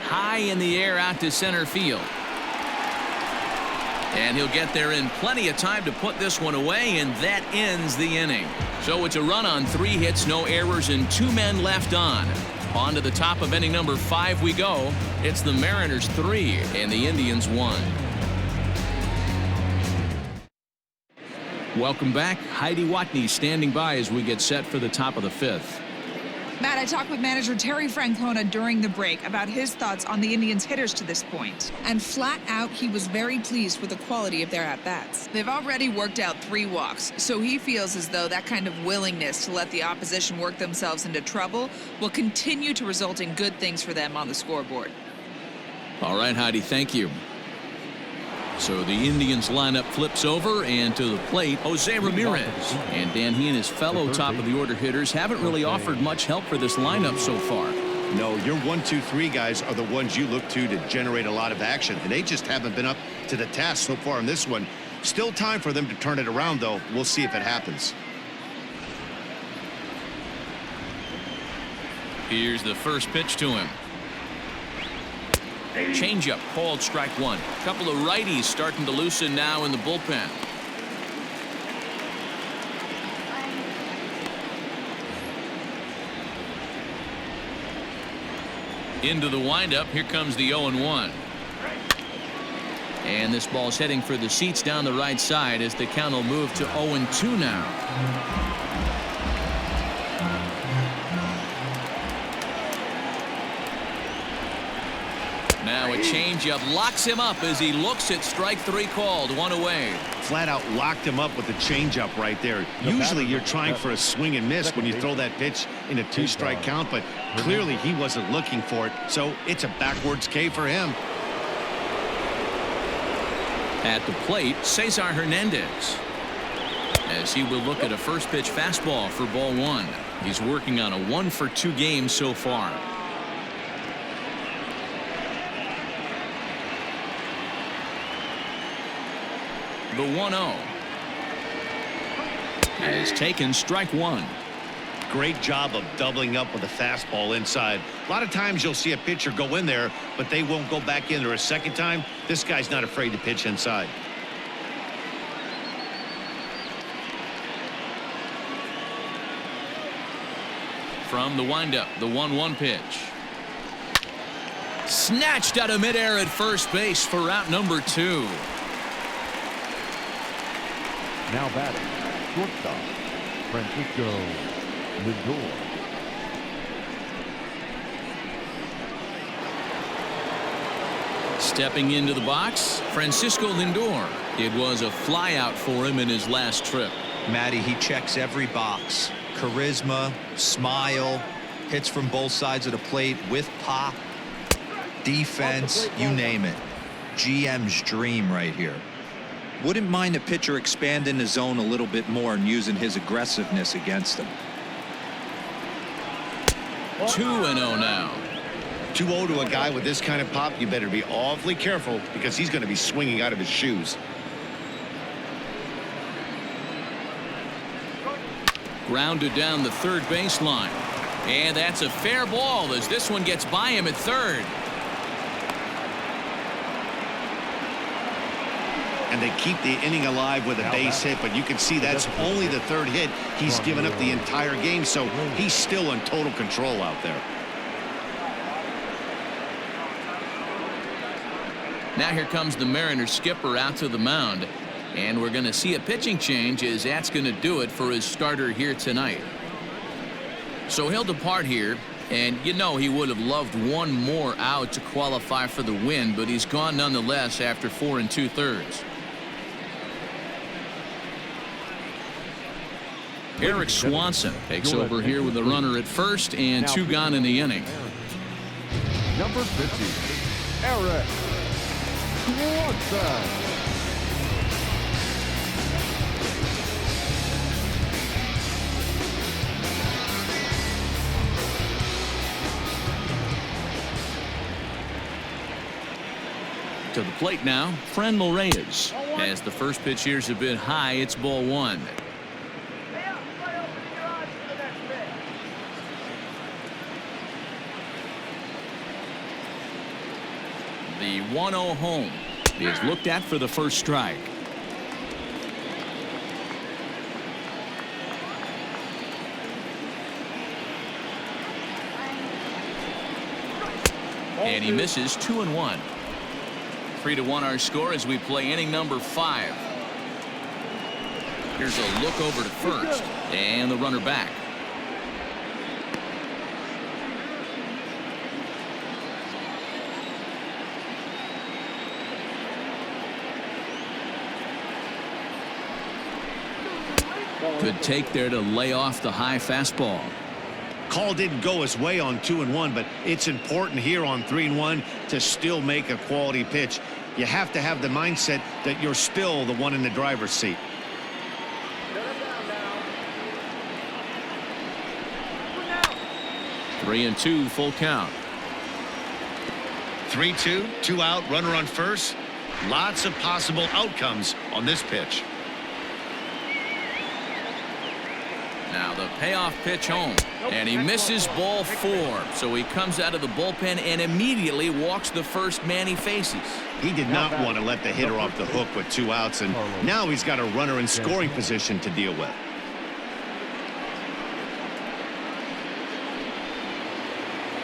High in the air out to center field. And he'll get there in plenty of time to put this one away, and that ends the inning. So it's a run on 3 hits, no errors, and 2 men left on. On to the top of inning number 5 we go. It's the Mariners 3 and the Indians 1. Welcome back. Heidi Watney standing by as we get set for the top of the 5th. Matt, I talked with manager Terry Francona during the break about his thoughts on the Indians' hitters to this point. And flat out, he was very pleased with the quality of their at-bats. They've already worked out 3 walks, so he feels as though that kind of willingness to let the opposition work themselves into trouble will continue to result in good things for them on the scoreboard. All right, Heidi, thank you. So the Indians lineup flips over, and to the plate, Jose Ramirez. And Dan, he and his fellow top-of-the-order hitters haven't really offered much help for this lineup so far. No, your 1, 2, 3 guys are the ones you look to generate a lot of action, and they just haven't been up to the task so far in this one. Still time for them to turn it around, though. We'll see if it happens. Here's the first pitch to him. Changeup called strike 1. A couple of righties starting to loosen now in the bullpen. Into the windup. Here comes the 0-1. And this ball's heading for the seats down the right side as the count will move to 0-2 now. Now a changeup locks him up as he looks at strike 3 called. 1 away. Flat out locked him up with the changeup right there. Usually you're trying for a swing and miss when you throw that pitch in a 2-strike count, but clearly he wasn't looking for it, so it's a backwards K for him. At the plate, Cesar Hernandez, as he will look at a first pitch fastball for ball 1. He's working on a 1-for-2 game so far. The 1-0 has taken strike 1. Great job of doubling up with a fastball inside. A lot of times you'll see a pitcher go in there, but they won't go back in there a second time. This guy's not afraid to pitch inside. From the windup, the 1-1 pitch. Snatched out of midair at first base for out number 2. Now batting, shortstop, Francisco Lindor. Stepping into the box, Francisco Lindor. It was a flyout for him in his last trip. Matty, he checks every box. Charisma, smile, hits from both sides of the plate with pop, defense, you name it. GM's dream right here. Wouldn't mind a pitcher expanding the zone a little bit more and using his aggressiveness against him. 2-0 now. 2-0 to a guy with this kind of pop, you better be awfully careful because he's going to be swinging out of his shoes. Grounded down the third baseline. And that's a fair ball as this one gets by him at third. And they keep the inning alive with a base hit, but you can see that's only the third hit he's given up the entire game, so he's still in total control out there. Now here comes the Mariners skipper out to the mound, and we're going to see a pitching change as that's going to do it for his starter here tonight. So he'll depart here, and you know he would have loved one more out to qualify for the win, but he's gone nonetheless after 4 2/3. Eric Swanson takes over here with a runner at first and 2 gone in the inning. Number 50, Eric Swanson. To the plate now, Franmil Reyes. As the first pitch here's a bit high, it's ball 1. The 1-0 home is looked at for the first strike. And he misses 2-1. 3-1 our score as we play inning number 5. Here's a look over to first and the runner back. Good take there to lay off the high fastball. Call didn't go his way on 2-1, but it's important here on 3-1 to still make a quality pitch. You have to have the mindset that you're still the one in the driver's seat. Three and 2, full count. 3-2, 2 out, runner on first. Lots of possible outcomes on this pitch. Now the payoff pitch home, and he misses ball 4. So he comes out of the bullpen and immediately walks the first man he faces. He did not want to let the hitter off the hook with 2 outs, and now he's got a runner in scoring position to deal with.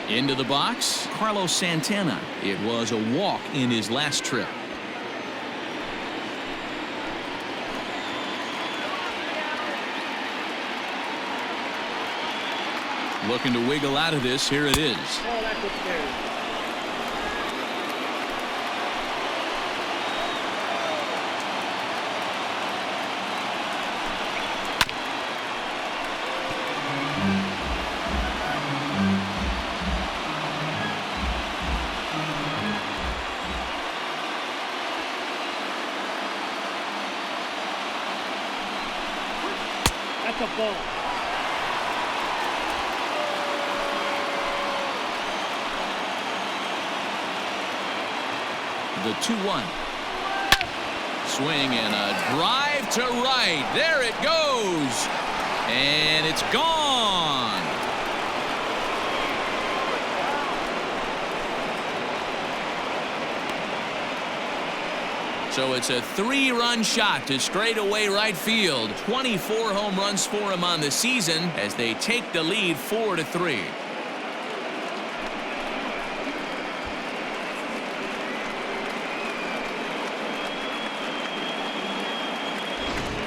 Into the box, Carlos Santana. It was a walk in his last trip. Looking to wiggle out of this. Here it is. Oh, that's upstairs. That's a ball. The 2-1. Swing and a drive to right. There it goes. And it's gone. So it's a 3-run shot to straightaway right field. 24 home runs for him on the season as they take the lead 4-3.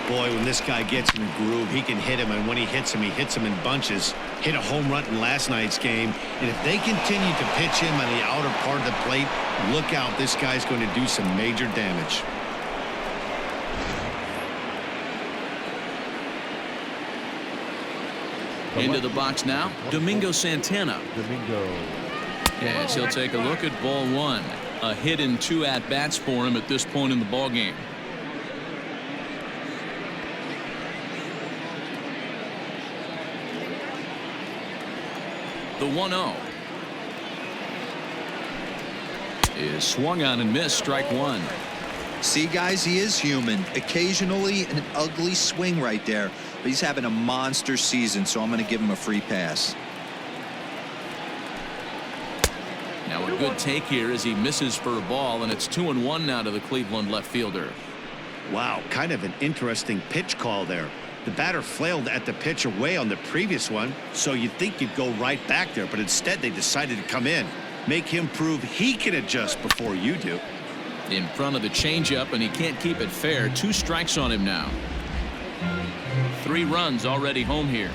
Boy, when this guy gets in the groove, he can hit him, and when he hits him in bunches. Hit a home run in last night's game, and if they continue to pitch him on the outer part of the plate, look out, this guy's going to do some major damage. Into the box now, Domingo Santana. Yes, he'll take a look at ball 1. A hit and 2 at-bats for him at this point in the ballgame. The 1-0 is swung on and missed, strike 1. See, guys, he is human. Occasionally an ugly swing right there, but he's having a monster season, so I'm going to give him a free pass. Now a good take here as he misses for a ball, and it's 2-1 now to the Cleveland left fielder. Wow, kind of an interesting pitch call there. The batter flailed at the pitch away on the previous one, so you'd think you'd go right back there, but instead they decided to come in. Make him prove he can adjust before you do. In front of the changeup, and he can't keep it fair. 2 strikes on him now. 3 runs already home here.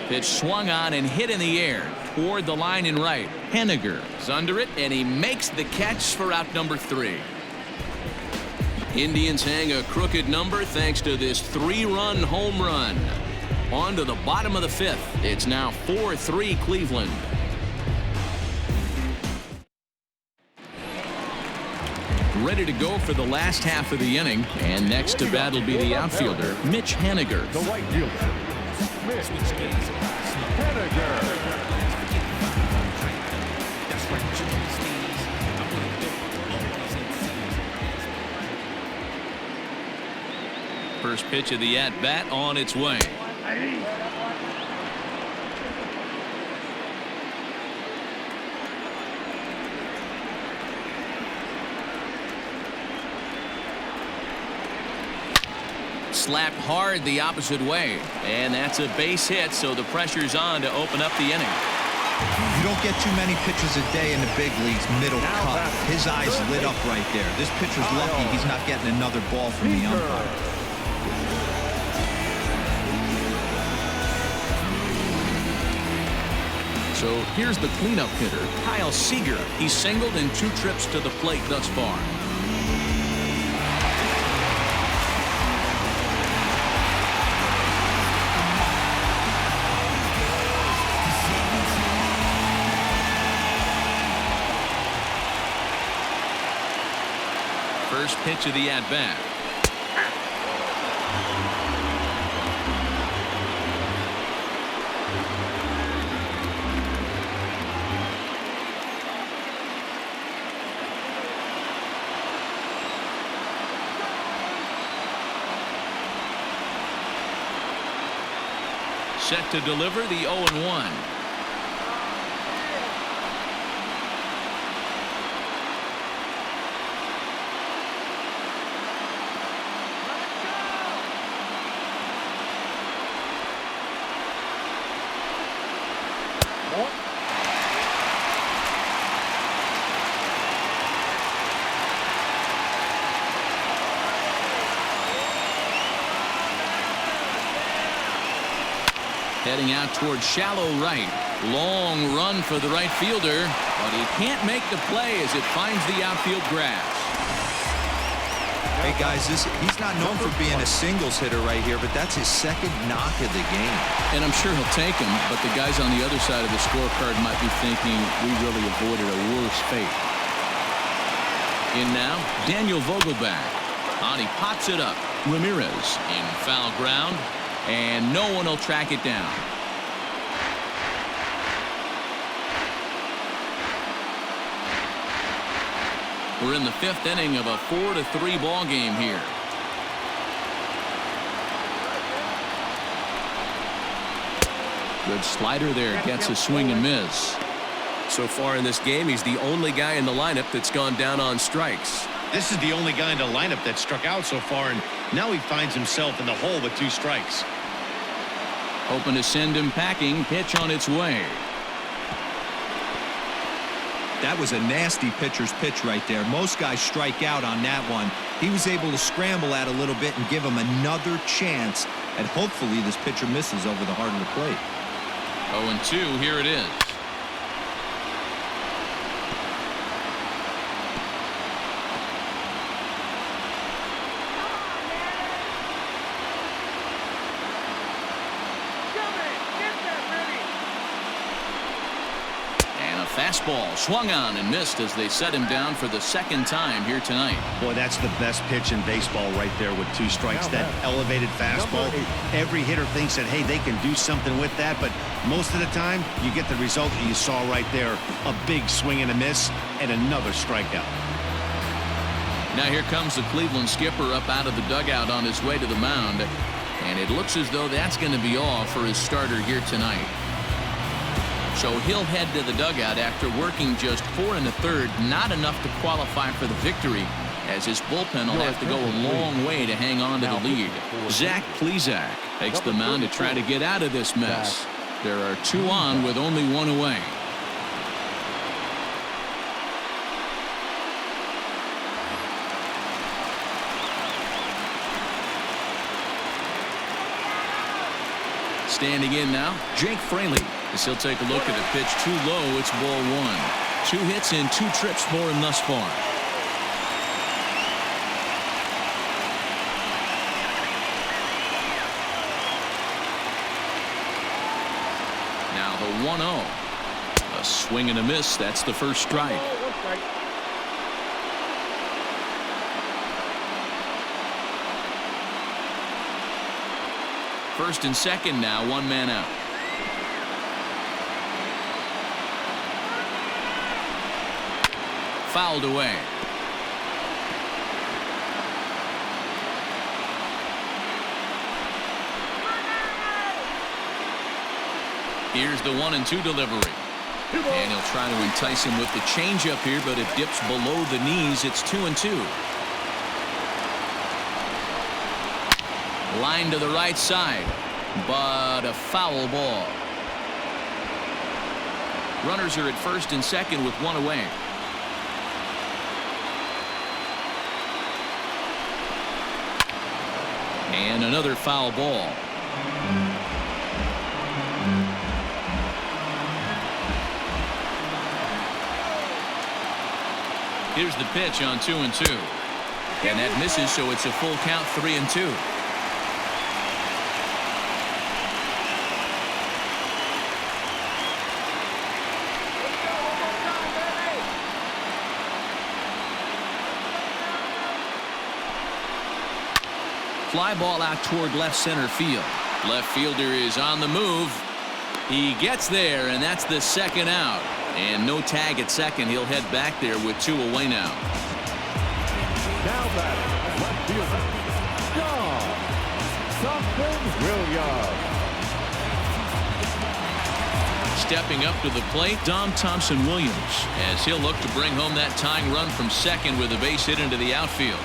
Pitch swung on and hit in the air toward the line in right. Henniger is under it, and he makes the catch for out number 3. Indians hang a crooked number thanks to this 3-run home run. On to the bottom of the 5th. It's now 4-3 Cleveland. Ready to go for the last half of the inning, and next to bat will be the outfielder, Mitch Henniger. The right fielder, Mitch Henniger. First pitch of the at-bat on its way. Slapped hard the opposite way, and that's a base hit, so the pressure's on to open up the inning. You don't get too many pitchers a day in the big leagues middle cut. His eyes lit up right there. This pitcher's lucky he's not getting another ball from the umpire. So here's the cleanup hitter, Kyle Seeger. He's singled in 2 trips to the plate thus far. First pitch of the at-bat. Set to deliver the 0-1. Heading out towards shallow right. Long run for the right fielder, but he can't make the play as it finds the outfield grass. Hey guys, he's not known for being a singles hitter right here, but that's his 2nd knock of the game. And I'm sure he'll take him, but the guys on the other side of the scorecard might be thinking we really avoided a worse fate. In now, Daniel Vogelback. On he pops it up. Ramirez in foul ground, and no one will track it down. We're in the 5th inning of a 4-3 ball game here. Good slider there, gets a swing and miss. So far in this game, he's the only guy in the lineup that's gone down on strikes. This is the only guy in the lineup that struck out so far, and now he finds himself in the hole with 2 strikes. Hoping to send him packing. Pitch on its way. That was a nasty pitcher's pitch right there. Most guys strike out on that one. He was able to scramble out a little bit and give him another chance, and hopefully this pitcher misses over the heart of the plate. 0-2, here it is. fastball swung on and missed as they set him down for the second time here tonight. Boy, that's the best pitch in baseball right there with 2 strikes. That elevated fastball. Every hitter thinks that, hey, they can do something with that, but most of the time you get the result that you saw right there. A big swing and a miss and another strikeout. Now here comes the Cleveland skipper up out of the dugout on his way to the mound, and it looks as though that's going to be all for his starter here tonight. So he'll head to the dugout after working just 4 1/3, not enough to qualify for the victory, as his bullpen will have to go a long way to hang on to the lead. Zach Plesac takes the mound to try to get out of this mess. There are 2 on with only 1 away. Standing in now, Jake Fraley, as he'll take a look at the pitch. Too low, it's ball 1. 2 hits and 2 trips for him thus far. Now the 1-0. A swing and a miss. That's the first strike. First and second now, 1 man out. Fouled away. Here's the 1-2 delivery. And he'll try to entice him with the changeup here, but it dips below the knees. It's 2-2. Line to the right side, but a foul ball. Runners are at first and second with 1 away. And another foul ball. Here's the pitch on 2-2. And that misses, so it's a full count, 3-2. Fly ball out toward left center field. Left fielder is on the move. He gets there, and that's the second out. And no tag at second. He'll head back there with 2 away now. Now batting, left fielder, Thompson Williams. Stepping up to the plate, Thompson Williams, as he'll look to bring home that tying run from second with a base hit into the outfield.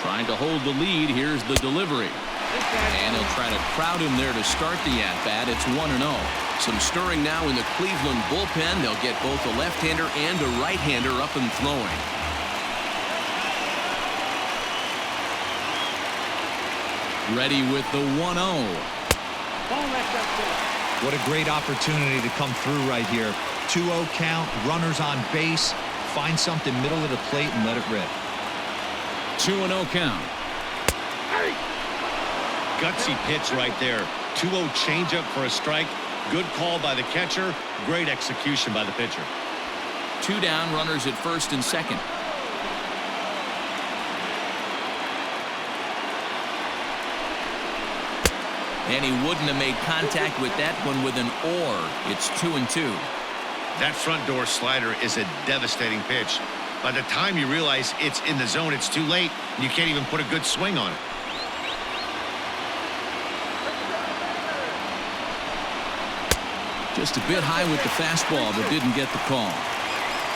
Trying to hold the lead. Here's the delivery. And he'll try to crowd him there to start the at-bat. It's 1-0. Some stirring now in the Cleveland bullpen. They'll get both a left-hander and a right-hander up and throwing. Ready with the 1-0. What a great opportunity to come through right here. 2-0 count, runners on base. Find something middle of the plate and let it rip. 2-0 count. Gutsy pitch right there. 2-0 changeup for a strike. Good call by the catcher. Great execution by the pitcher. 2 down, runners at first and second. And he wouldn't have made contact with that one with an or. It's 2-2. That front door slider is a devastating pitch. By the time you realize it's in the zone, it's too late. You can't even put a good swing on it. Just a bit high with the fastball, but didn't get the call.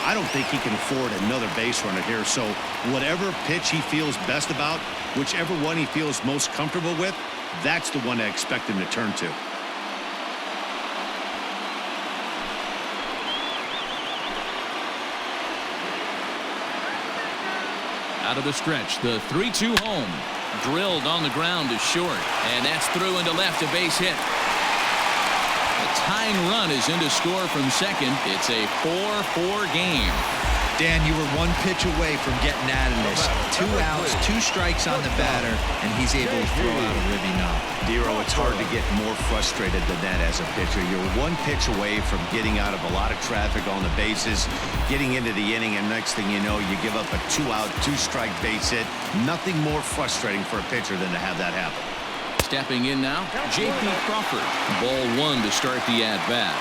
I don't think he can afford another base runner here. So whatever pitch he feels best about, whichever one he feels most comfortable with, that's the one I expect him to turn to. Out of the stretch, the 3-2 home. Drilled on the ground is short, and that's through into left, a base hit. The tying run is in to score from second. It's a 4-4 game. Dan, you were one pitch away from getting out of this. 2 outs, 2 strikes on the batter, and he's able to throw out a ribby knob. Dero, it's hard to get more frustrated than that as a pitcher. You're one pitch away from getting out of a lot of traffic on the bases, getting into the inning, and next thing you know, you give up a 2-out, 2-strike base hit. Nothing more frustrating for a pitcher than to have that happen. Stepping in now, J.P. Crawford. Ball 1 to start the at-bat.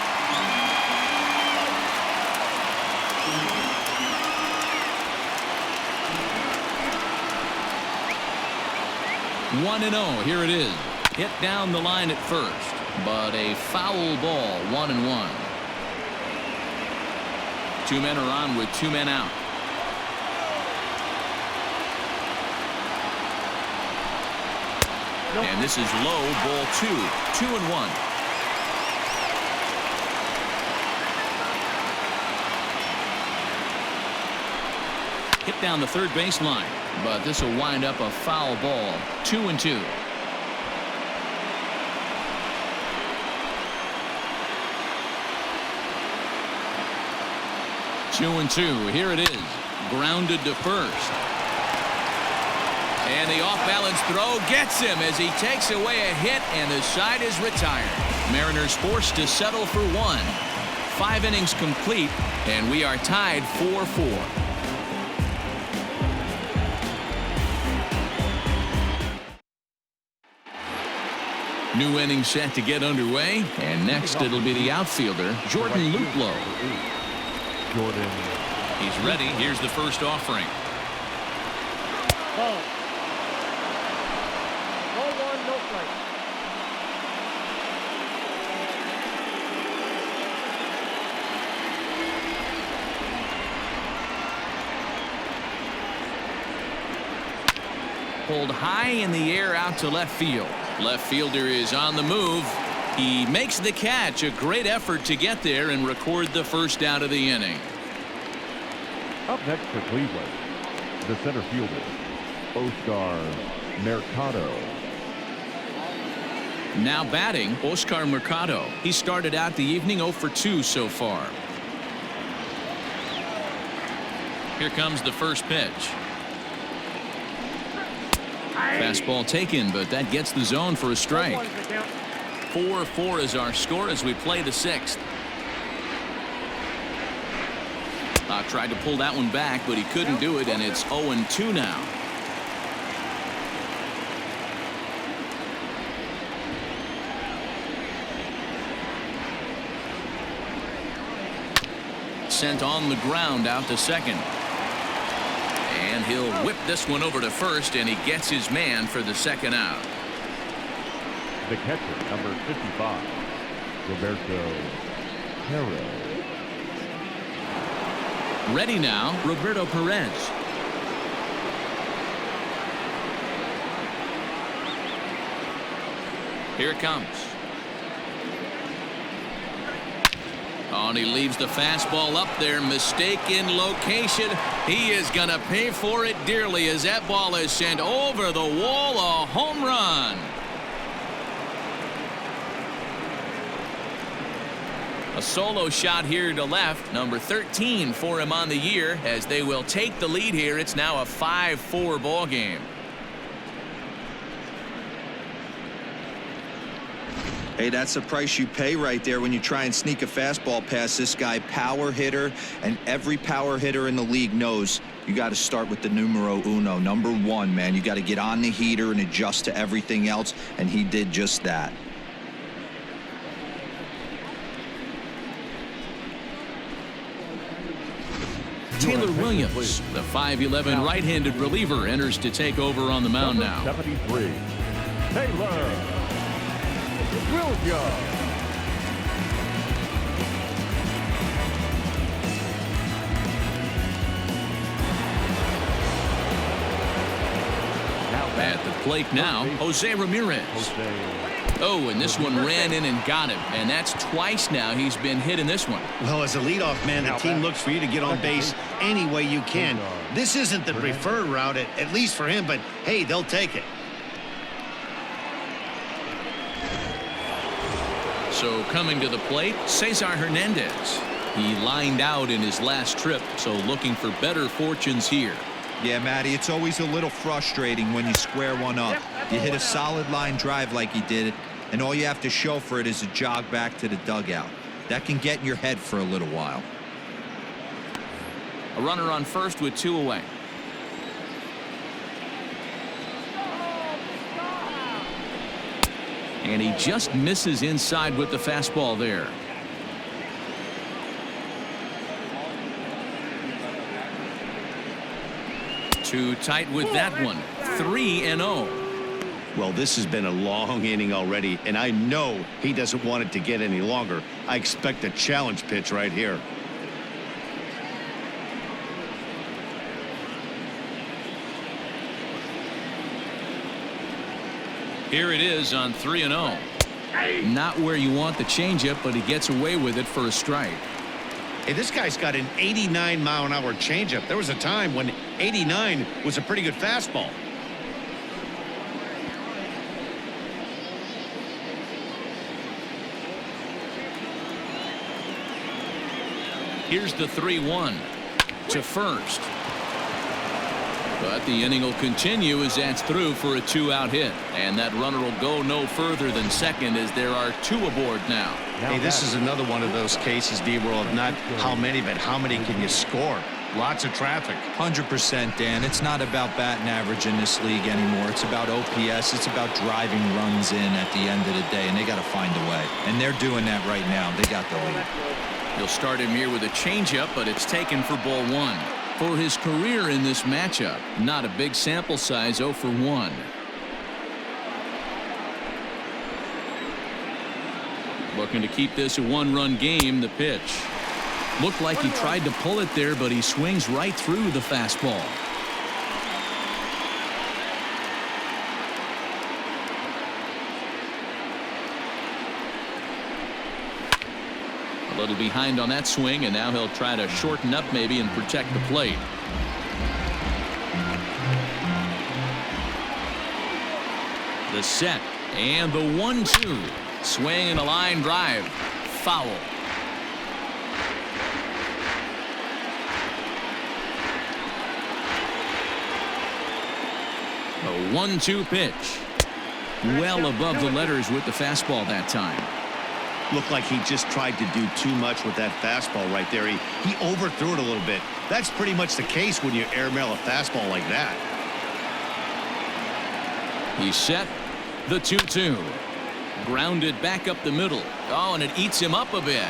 1-0. Here it is. Hit down the line at first, but a foul ball. 1-1. 2 men are on with 2 men out. And this is low. Ball 2. 2-1. Hit down the third baseline, but this will wind up a foul ball. 2-2. Here it is. Grounded to first. And the off-balance throw gets him as he takes away a hit, and the side is retired. Mariners forced to settle for 1. 5 innings complete, and we are tied 4-4. New inning set to get underway, and next it'll be the outfielder, Jordan Luplow. He's ready. Here's the first offering. Ball. Ball 1, no strike. Pulled high in the air out to left field. Left fielder is on the move. He makes the catch. A great effort to get there and record the first out of the inning. Up next for Cleveland, the center fielder, Oscar Mercado. Now batting, Oscar Mercado. He started out the evening 0 for 2 so far. Here comes the first pitch. Fastball taken, but that gets the zone for a strike. 4-4 is our score as we play the 6th. Tried to pull that one back, but he couldn't do it, and it's 0-2 now. Sent on the ground out to second. And he'll whip this one over to first, and he gets his man for the second out. The catcher, number 55, Roberto Perez. Ready now, Roberto Perez. Here it comes. Oh, and he leaves the fastball up there. Mistaken location. He is going to pay for it dearly as that ball is sent over the wall. A home run. A solo shot here to left. Number 13 for him on the year as they will take the lead here. It's now a 5-4 ball game. Hey, that's the price you pay right there when you try and sneak a fastball past this guy. Power hitter, and every power hitter in the league knows you got to start with the numero uno, number 1, man. You got to get on the heater and adjust to everything else, and he did just that. Taylor Williams, the 5'11" right-handed reliever, enters to take over on the mound now. 73, Taylor Williams. At the plate now, Jose Ramirez. Oh, and this one ran in and got him. And that's twice now he's been hit in this one. Well, as a leadoff man, the team looks for you to get on base any way you can. This isn't the preferred route, at least for him, but hey, they'll take it. So coming to the plate, Cesar Hernandez. He lined out in his last trip, so looking for better fortunes here. Yeah, Matty, it's always a little frustrating when you square one up. You hit a solid line drive like he did, and all you have to show for it is a jog back to the dugout. That can get in your head for a little while. A runner on first with 2 away. And he just misses inside with the fastball there. Too tight with that one. 3-0. Well, this has been a long inning already, and I know he doesn't want it to get any longer. I expect a challenge pitch right here. Here it is on 3-0. Not where you want the changeup, but he gets away with it for a strike. Hey, this guy's got an 89-mile-an-hour changeup. There was a time when 89 was a pretty good fastball. Here's the 3-1 to first. But the inning will continue as that's through for a 2-out hit. And that runner will go no further than second as there are 2 aboard now. Hey, this is another one of those cases, D-Roll, of not how many, but how many can you score? Lots of traffic. 100%, Dan. It's not about batting average in this league anymore. It's about OPS. It's about driving runs in at the end of the day, and they got to find a way. And they're doing that right now. They got the lead. He'll start him here with a changeup, but it's taken for ball 1. For his career in this matchup, not a big sample size, 0 for 1. Looking to keep this a 1-run game. The pitch looked like he tried to pull it there, but he swings right through the fastball. A little behind on that swing, and now he'll try to shorten up maybe and protect the plate. The set and the 1-2. Swing and a line drive. Foul. A 1-2 pitch. Well above the letters with the fastball that time. Looked like he just tried to do too much with that fastball right there. He overthrew it a little bit. That's pretty much the case when you airmail a fastball like that. He's set. The 2-2. Grounded back up the middle. Oh, and it eats him up a bit.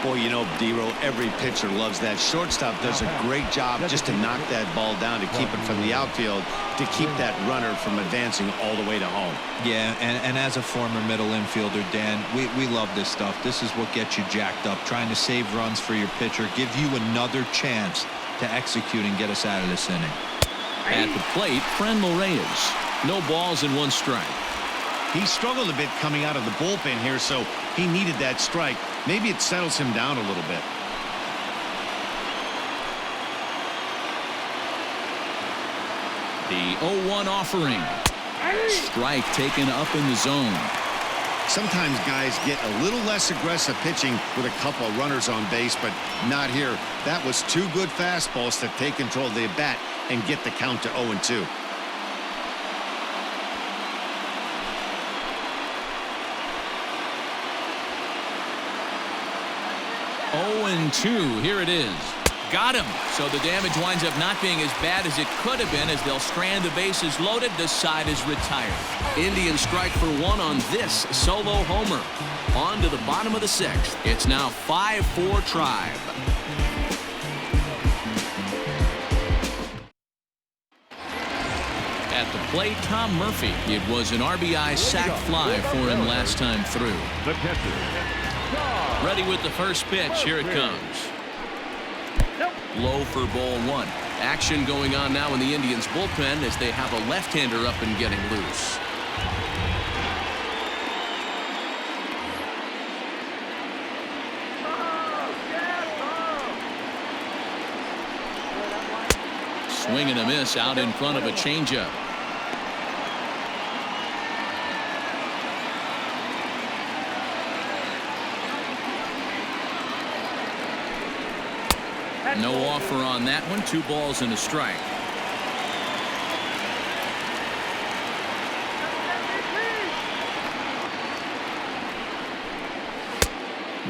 Boy, you know, D-Roll, every pitcher loves that. Shortstop does a great job just to knock that ball down, to keep it from the outfield, to keep that runner from advancing all the way to home. Yeah, and as a former middle infielder, Dan, we love this stuff. This is what gets you jacked up, trying to save runs for your pitcher, give you another chance to execute and get us out of this inning. At the plate, Reyes. No balls and 1 strike. He struggled a bit coming out of the bullpen here, so he needed that strike. Maybe it settles him down a little bit. The 0-1 offering. Strike taken up in the zone. Sometimes guys get a little less aggressive pitching with a couple of runners on base, but not here. That was 2 good fastballs to take control of the bat and get the count to 0-2. Here it is. Got him. So the damage winds up not being as bad as it could have been, as they'll strand the bases loaded. The side is retired. Indians strike for 1 on this solo homer. On to the bottom of the 6th. It's now 5-4 Tribe. At the plate, Tom Murphy. It was an RBI sac fly for him last time through. The catcher. Ready with the first pitch. Here it comes. Low for ball 1. Action going on now in the Indians bullpen as they have a left-hander up and getting loose. Swing and a miss out in front of a changeup. No offer on that one. 2 balls and a strike.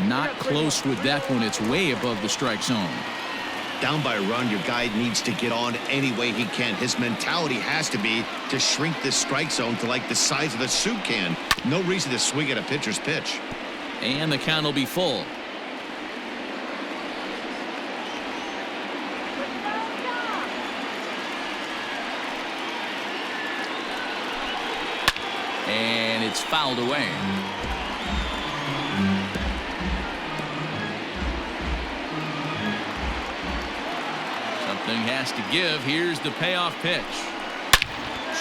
Not close with that one. It's way above the strike zone. Down by a run, your guy needs to get on any way he can. His mentality has to be to shrink this strike zone to like the size of a soup can. No reason to swing at a pitcher's pitch. And the count will be full. And it's fouled away. Something has to give. Here's the payoff pitch.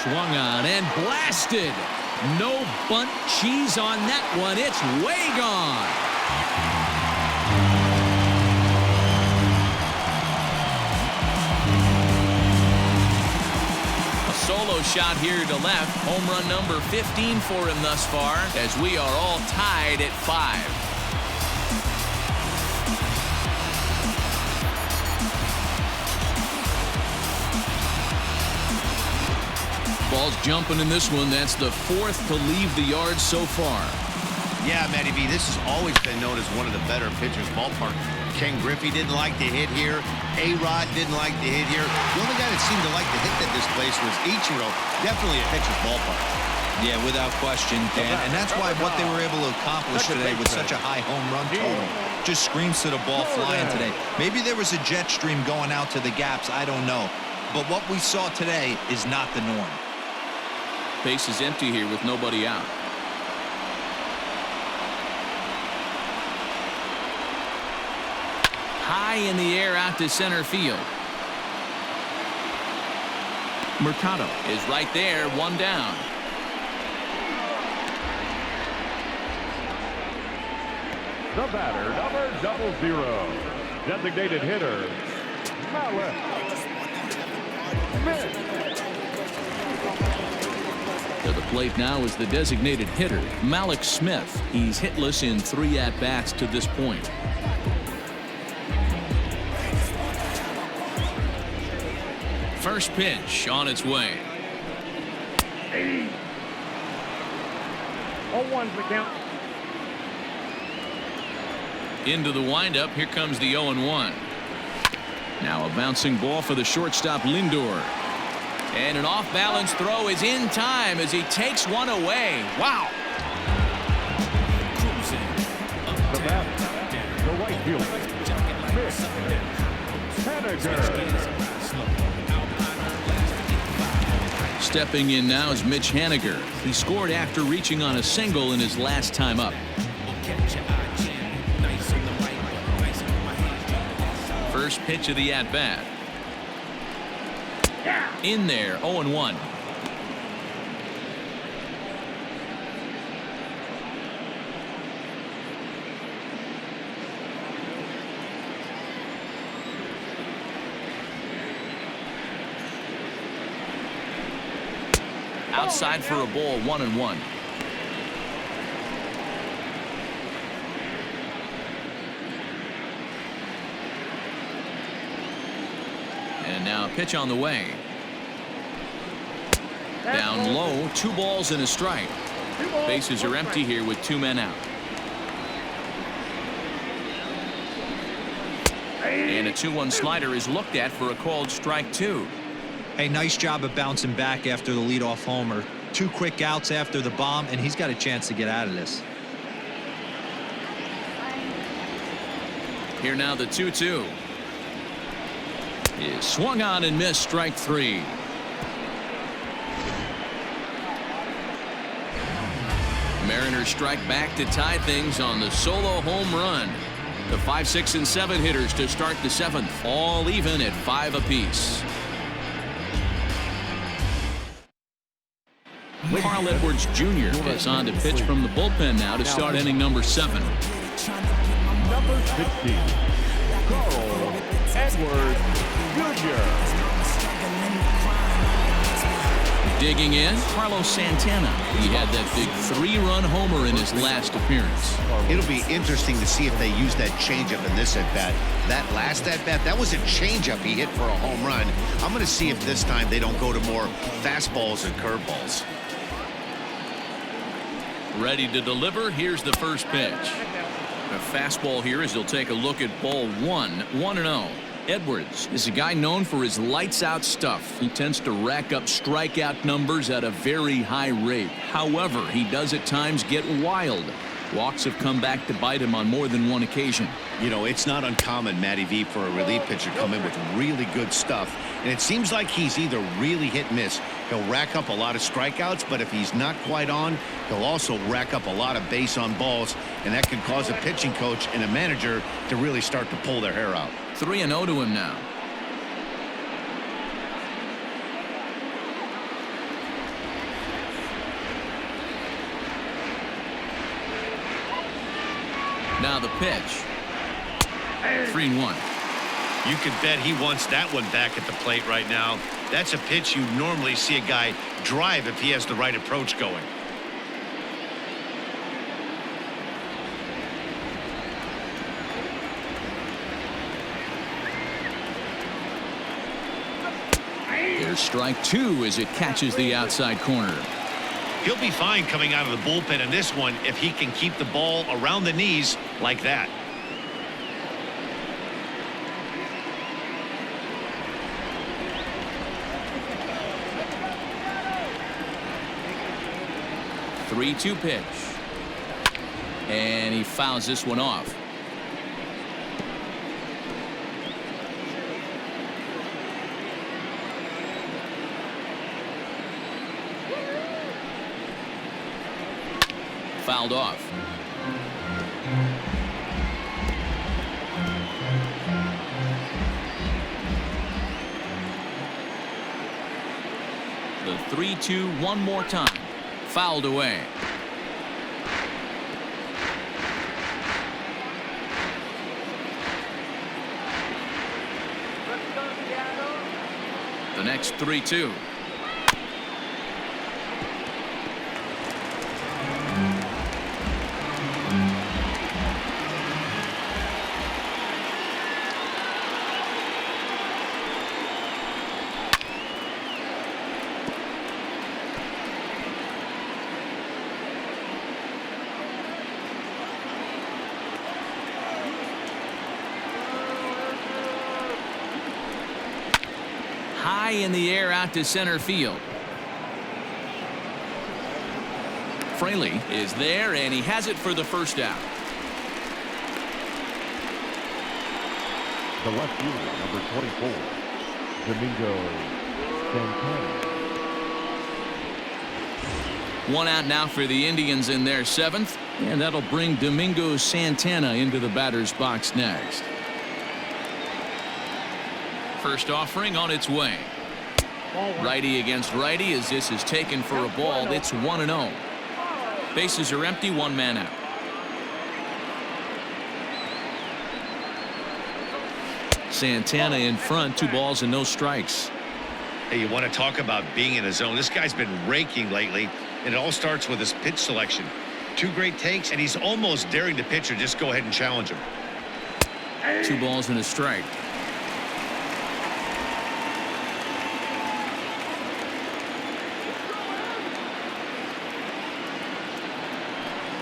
Swung on and blasted. No bunt cheese on that one. It's way gone. A solo shot here to left. Home run number 15 for him thus far, as we are all tied at 5. Ball's jumping in this one. That's the 4th to leave the yard so far. Yeah, Matty B, this has always been known as one of the better pitchers' ballpark. Ken Griffey didn't like to hit here. A-Rod didn't like to hit here. The only guy that seemed to like to hit at this place was Ichiro. Definitely a pitcher's ballpark. Yeah, without question, Dan. And that's why what they were able to accomplish today with such a high home run total just screams to the ball flying today. Maybe there was a jet stream going out to the gaps. I don't know. But what we saw today is not the norm. Base is empty here with nobody out. High in the air out to center field. Mercado is right there, 1 down. The batter, number 00. Designated hitter, Malik Smith. To the plate now is the designated hitter, Malik Smith. He's hitless in 3 at-bats to this point. First pitch on its way. 0-1's the count. Into the windup. Here comes the 0-1. Now a bouncing ball for the shortstop, Lindor. And an off-balance throw is in time as he takes one away. Wow. The bat, the right fielder, Haniger. Stepping in now is Mitch Haniger. He scored after reaching on a single in his last time up. First pitch of the at-bat. In there, 0-1. Outside for a ball, 1-1. And now a pitch on the way. Down low, 2 balls and a strike. Bases are empty here with 2 men out. And a 2-1 slider is looked at for a called strike 2. Hey, nice job of bouncing back after the leadoff homer. 2 quick outs after the bomb, and he's got a chance to get out of this. Here now the 2-2. Is swung on and missed, strike 3. Mariners strike back to tie things on the solo home run. The 5, 6, and 7 hitters to start the 7th, all even at 5 apiece. Carl Edwards Jr. is on to pitch from the bullpen now to start inning number 7. Number 16, Carl Edwards Jr. Digging in, Carlos Santana. He had that big 3-run homer in his last appearance. It'll be interesting to see if they use that changeup in this at-bat. That last at-bat, that was a changeup he hit for a home run. I'm going to see if this time they don't go to more fastballs and curveballs. Ready to deliver. Here's the first pitch. A fastball here as he'll take a look at ball 1-0. Edwards is a guy known for his lights-out stuff. He tends to rack up strikeout numbers at a very high rate. However, he does at times get wild. Walks have come back to bite him on more than one occasion. You know, it's not uncommon, Matty V, for a relief pitcher to come in with really good stuff. And it seems like he's either really hit and miss. He'll rack up a lot of strikeouts, but if he's not quite on, he'll also rack up a lot of base on balls. And that can cause a pitching coach and a manager to really start to pull their hair out. 3-0 to him now. Now the pitch. 3-1. You could bet he wants that one back at the plate right now. That's a pitch you normally see a guy drive if he has the right approach going. Here's strike 2 as it catches the outside corner. He'll be fine coming out of the bullpen in this one if he can keep the ball around the knees like that. The 3-2 pitch. And he fouls this one off. Fouled off. The 3-2 one more time. Fouled away. The next 3-2. High in the air out to center field. Fraley is there, and he has it for the first out. The left fielder, number 24, Domingo Santana. One out now for the Indians in their 7th, and that'll bring Domingo Santana into the batter's box next. First offering on its way. Righty against righty as this is taken for a ball. It's 1-0. Bases are empty, one man out. Santana in front, 2 balls and no strikes. Hey, you want to talk about being in a zone? This guy's been raking lately, and it all starts with his pitch selection. 2 great takes, and he's almost daring the pitcher just go ahead and challenge him. 2 balls and a strike.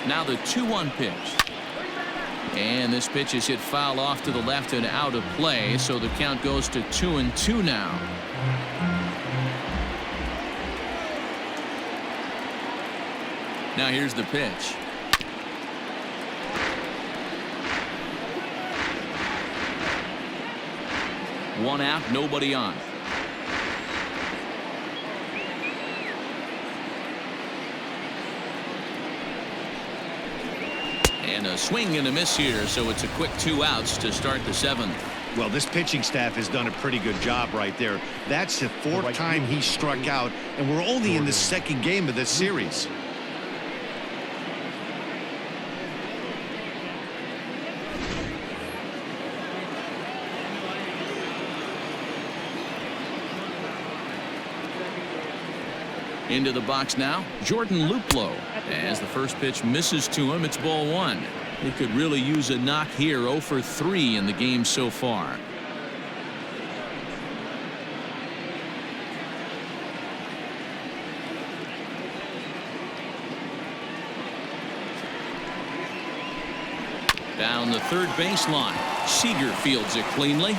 Now the 2-1 pitch. And this pitch is hit foul off to the left and out of play, so the count goes to 2-2 now. Now here's the pitch. One out, nobody on. And a swing and a miss here, so it's a quick 2 outs to start the 7th. Well, this pitching staff has done a pretty good job right there. That's the 4th time he struck out, and we're only in the 2nd game of this series. Into the box now, Jordan Luplow. As the first pitch misses to him, it's ball 1. He could really use a knock here. 0 for 3 in the game so far. Down the third baseline. Seeger fields it cleanly.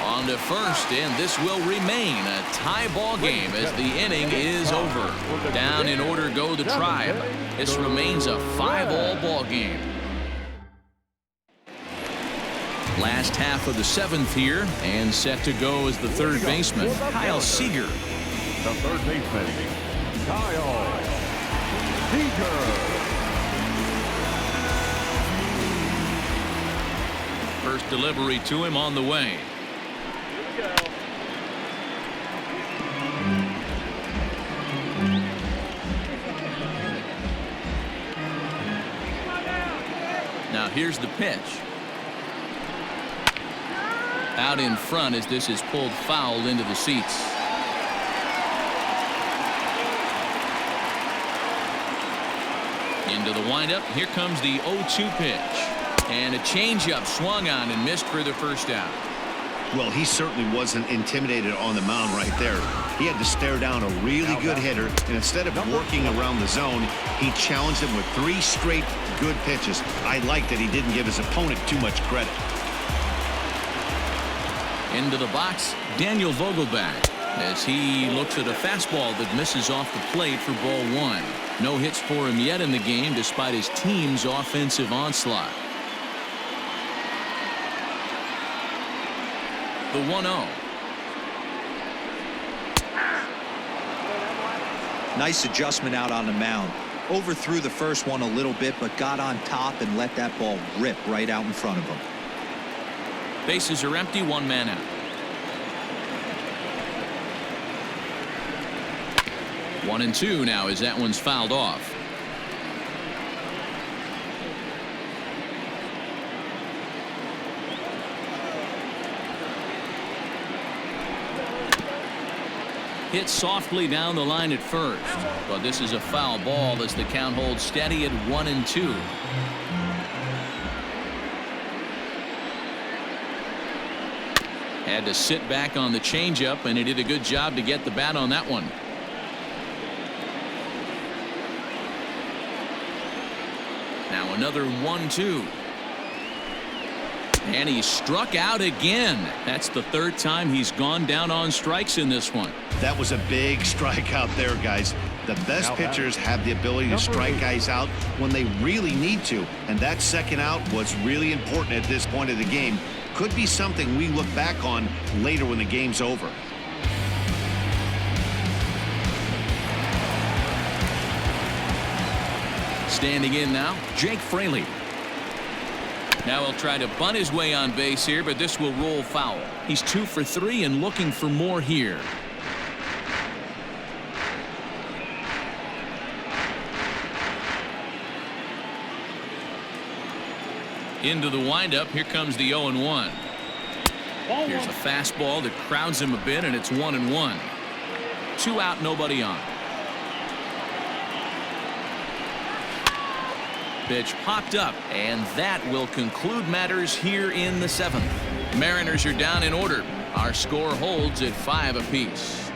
On to first, and this will remain a tie ball game as the inning is over. Down in order go the Tribe. This remains a 5-all ball game. Last half of the 7th here, and set to go is the third baseman, Kyle Seeger. The third baseman, Kyle Seeger. First delivery to him on the way. Now here's the pitch. Out in front as this is pulled foul into the seats. Into the windup. Here comes the 0-2 pitch. And a changeup swung on and missed for the first out. Well, he certainly wasn't intimidated on the mound right there. He had to stare down a really good hitter, and instead of working around the zone, he challenged him with 3 straight good pitches. I like that he didn't give his opponent too much credit. Into the box, Daniel Vogelback, as he looks at a fastball that misses off the plate for ball 1. No hits for him yet in the game despite his team's offensive onslaught. The 1-0. Nice adjustment out on the mound. Overthrew the first one a little bit, but got on top and let that ball rip right out in front of him. Bases are empty, 1 man out. 1-2 now as that one's fouled off. Hit softly down the line at first, but this is a foul ball as the count holds steady at 1-2. Had to sit back on the changeup, and he did a good job to get the bat on that one. Now another 1-2. And he struck out again. That's the 3rd time he's gone down on strikes in this one. That was a big strikeout there, guys. The best pitchers have the ability to strike guys out when they really need to, and that second out was really important at this point of the game. Could be something we look back on later when the game's over. Standing in now, Jake Fraley. Now he'll try to bunt his way on base here, but this will roll foul. He's 2 for 3 and looking for more here. Into the windup. Here comes the 0-1. Here's a fastball that crowds him a bit, and it's 1-1. 2 out, nobody on. Pitch popped up, and that will conclude matters here in the 7th. Mariners are down in order. Our score holds at 5 apiece.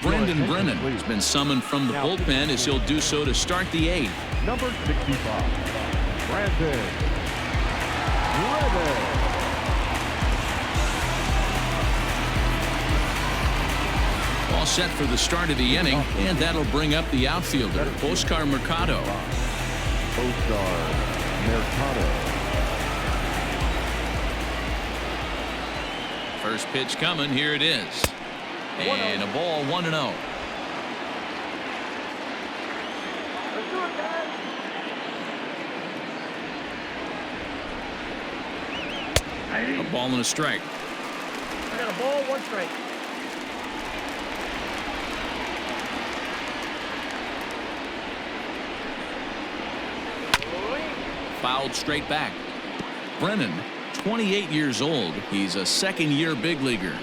Brendan Brennan has been summoned from the bullpen as he'll do so to start the 8th. Number 65, Brandon Brennan. All set for the start of the inning, and that'll bring up the outfielder, Oscar Mercado. Oscar Mercado. First pitch coming. Here it is. And a ball, 1-0. A ball and a strike. I got a ball, 1 strike. Fouled straight back. Brennan, 28 years old. He's a second-year big leaguer.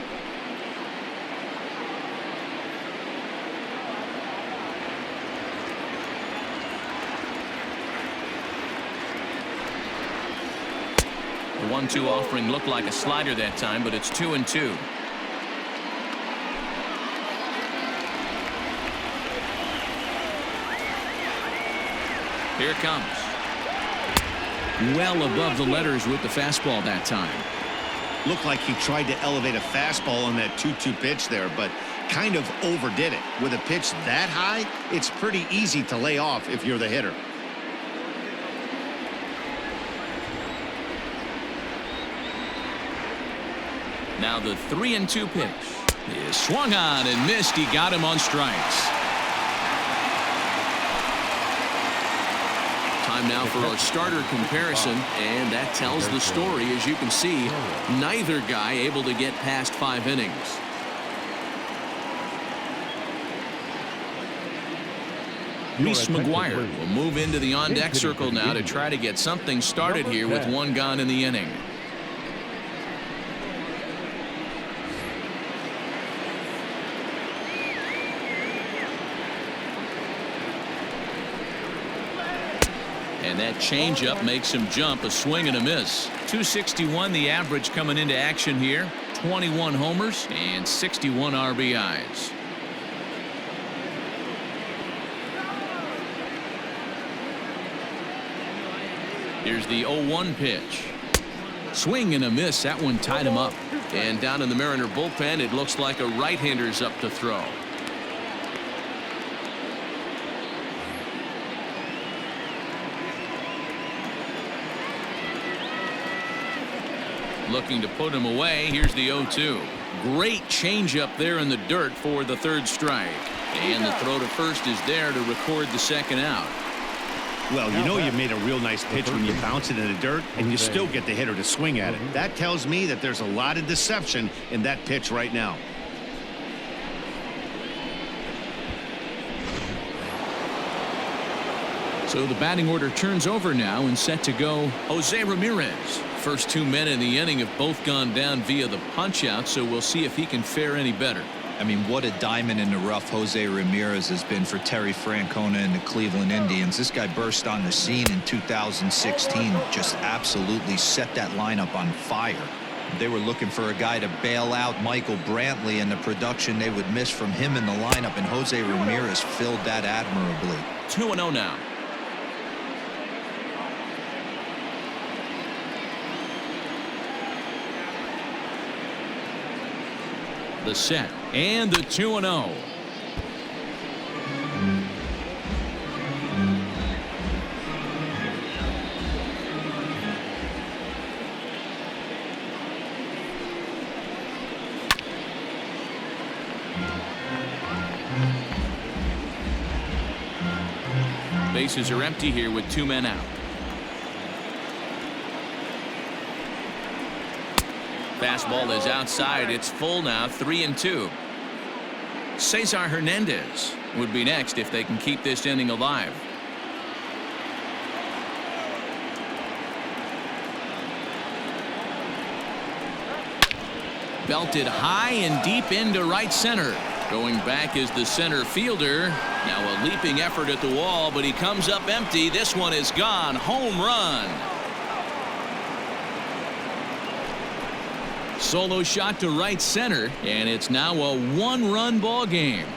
The 1-2 offering looked like a slider that time, but it's 2-2. Here it comes. Well above the letters with the fastball that time. Looked like he tried to elevate a fastball on that 2-2 pitch there, but kind of overdid it. With a pitch that high, it's pretty easy to lay off if you're the hitter. Now the 3-2 pitch is swung on and missed. He got him on strikes. Time now for our starter comparison, and that tells the story. As you can see, neither guy able to get past 5 innings. Reese McGuire will move into the on-deck circle now to try to get something started here with 1 gone in the inning. And that changeup makes him jump. A swing and a miss. 261 the average coming into action here. 21 homers and 61 RBIs. Here's the 0-1 pitch. Swing and a miss. That one tied him up. And down in the Mariner bullpen, it looks like a right-hander's up to throw. Looking to put him away. Here's the 0-2. Great changeup there in the dirt for the 3rd strike. And the throw to first is there to record the 2nd out. Well, you know you made a real nice pitch when you bounce it in the dirt and you still get the hitter to swing at it. That tells me that there's a lot of deception in that pitch right now. So the batting order turns over now and set to go Jose Ramirez. First 2 men in the inning have both gone down via the punch-out, so we'll see if he can fare any better. I mean, what a diamond in the rough Jose Ramirez has been for Terry Francona and the Cleveland Indians. This guy burst on the scene in 2016, just absolutely set that lineup on fire. They were looking for a guy to bail out Michael Brantley, and the production they would miss from him in the lineup, and Jose Ramirez filled that admirably. 2-0 now. The set and the 2-0. Bases are empty here with 2 men out. Fastball is outside. It's full now. 3-2. Cesar Hernandez would be next if they can keep this inning alive. Belted high and deep into right center. Going back is the center fielder. Now a leaping effort at the wall, but he comes up empty. This one is gone. Home run. Solo shot to right center, and it's now a 1-run ball game.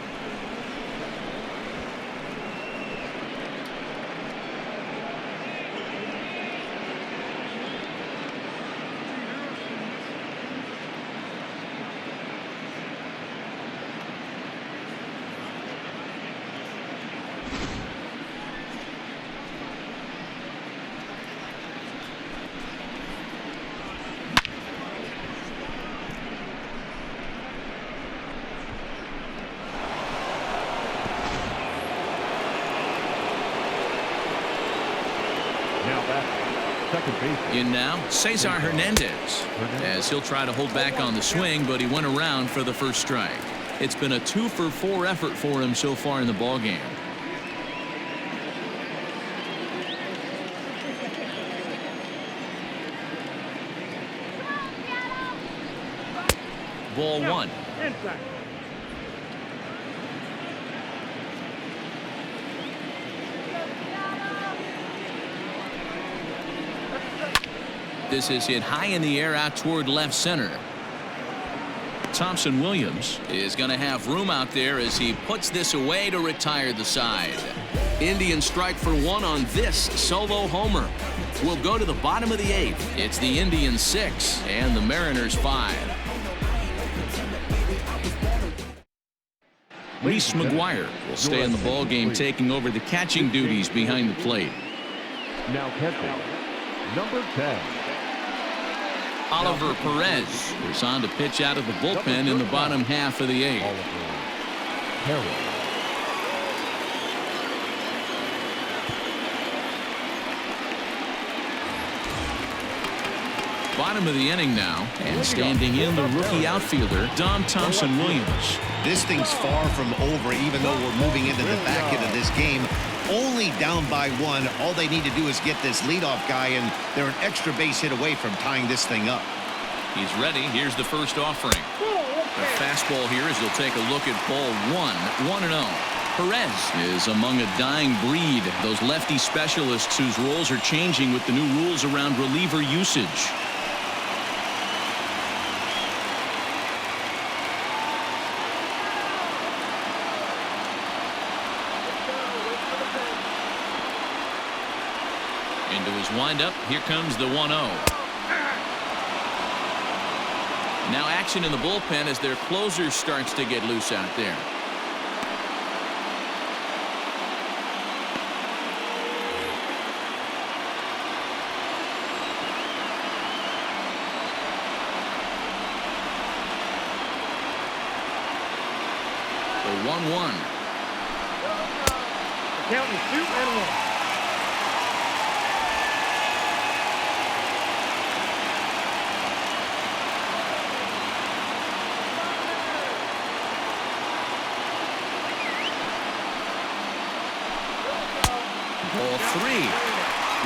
In now, Cesar Hernandez, as he'll try to hold back on the swing, but he went around for the first strike. It's been a 2-for-4 effort for him so far in the ballgame. ball one. Inside. This is hit high in the air out toward left center. Thompson Williams is going to have room out there as he puts this away to retire the side. Indians strike for one on this solo homer. We'll go to the bottom of the eighth. It's the Indians 6 and the Mariners 5. Reese McGuire will stay in the ball game, taking over the catching duties behind the plate. Now catching, number 10. Oliver Perez is on to pitch out of the bullpen in the bottom half of the eighth. Bottom of the inning now, and standing in the rookie outfielder, Thompson Williams. This thing's far from over, even though we're moving into the back end of this game. Only down by one. All they need to do is get this leadoff guy, and they're an extra base hit away from tying this thing up. He's ready. Here's the first offering. The fastball here as he'll take a look at ball 1-0. Perez is among a dying breed. Those lefty specialists whose roles are changing with the new rules around reliever usage. Into his windup. Here comes the 1-0. Now action in the bullpen as their closer starts to get loose out there. The 1-1. Count is 2-1. Ball 3.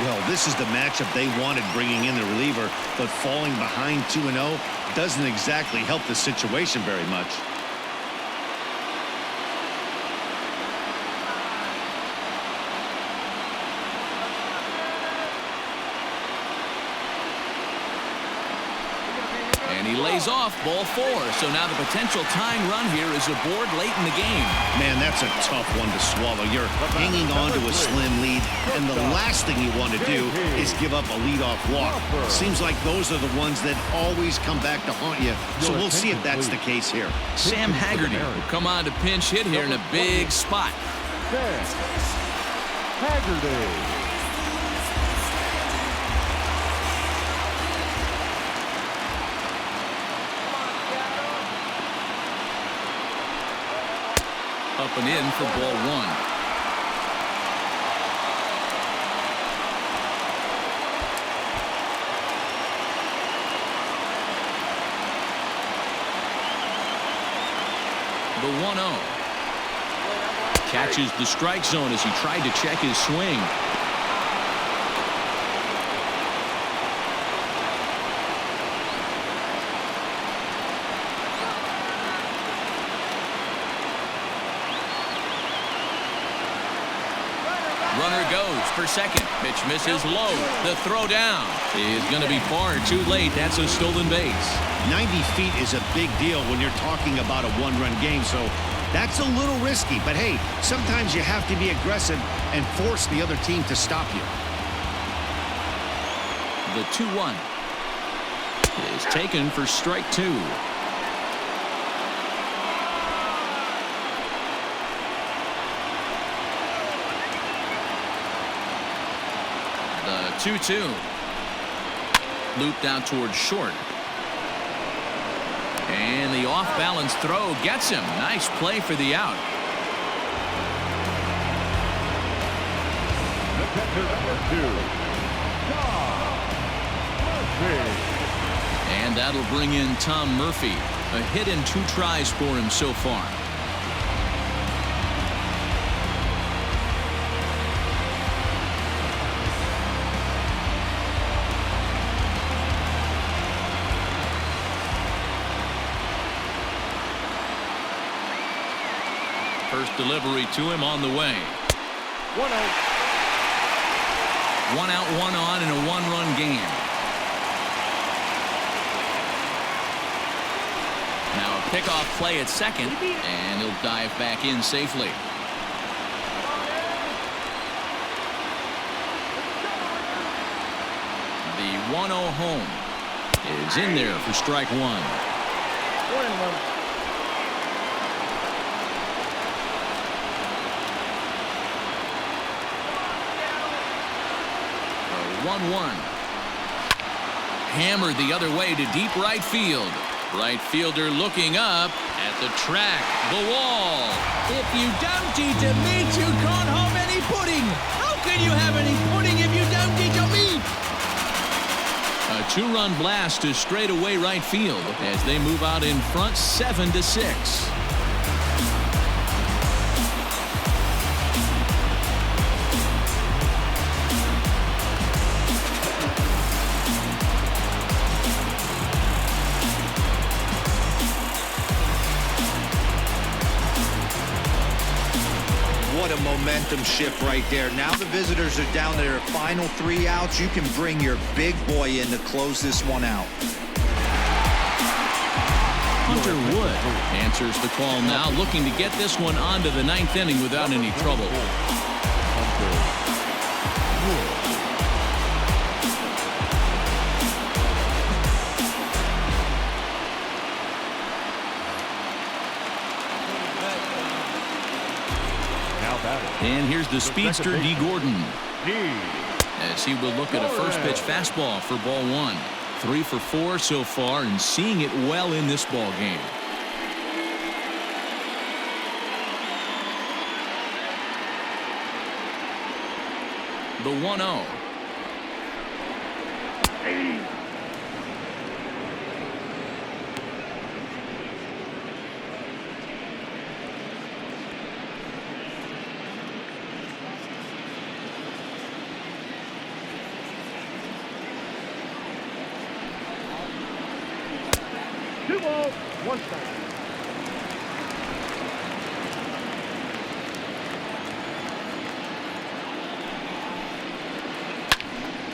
Well, this is the matchup they wanted, bringing in the reliever, but falling behind 2-0 doesn't exactly help the situation very much. And he lays off ball 4. So now the potential tying run here is aboard late in the game. Man, that's a tough one to swallow. You're hanging on to a slim lead, and the last thing you want to do is give up a leadoff walk. Seems like those are the ones that always come back to haunt you. So we'll see if that's the case here. Sam Haggerty will come on to pinch hit here in a big spot. Haggerty. Up and in for ball 1. The 1-0. Catches the strike zone as he tried to check his swing. Runner goes for second. Pitch misses low. The throw down is going to be far too late. That's a stolen base. 90 feet is a big deal when you're talking about a one-run game, so that's a little risky. But hey, sometimes you have to be aggressive and force the other team to stop you. The 2-1 is taken for strike 2. The 2-2 looped out towards short. And the off-balance throw gets him. Nice play for the out. The catcher, number 2, And that'll bring in Tom Murphy. A hit in 2 tries for him so far. First delivery to him on the way. 1-0. 1 out, 1 on in a 1-run game. Now a pickoff play at second, and he'll dive back in safely. The 1-0 home is in there for strike one. 1-1. 1-1. Hammered the other way to deep right field. Right fielder looking up at the track, the wall. If you don't eat a meat, you can't have any pudding. How can you have any pudding if you don't eat your meat? A 2-run blast to straightaway right field as they move out in front 7-6. What a momentum shift right there. Now the visitors are down to their final 3 outs. You can bring your big boy in to close this one out. Hunter Wood answers the call now, looking to get this one onto the 9th inning without any trouble. And here's the speedster, D. Gordon, as he will look at a first pitch fastball for ball 1. 3 for 4 so far and seeing it well in this ball game. The 1-0.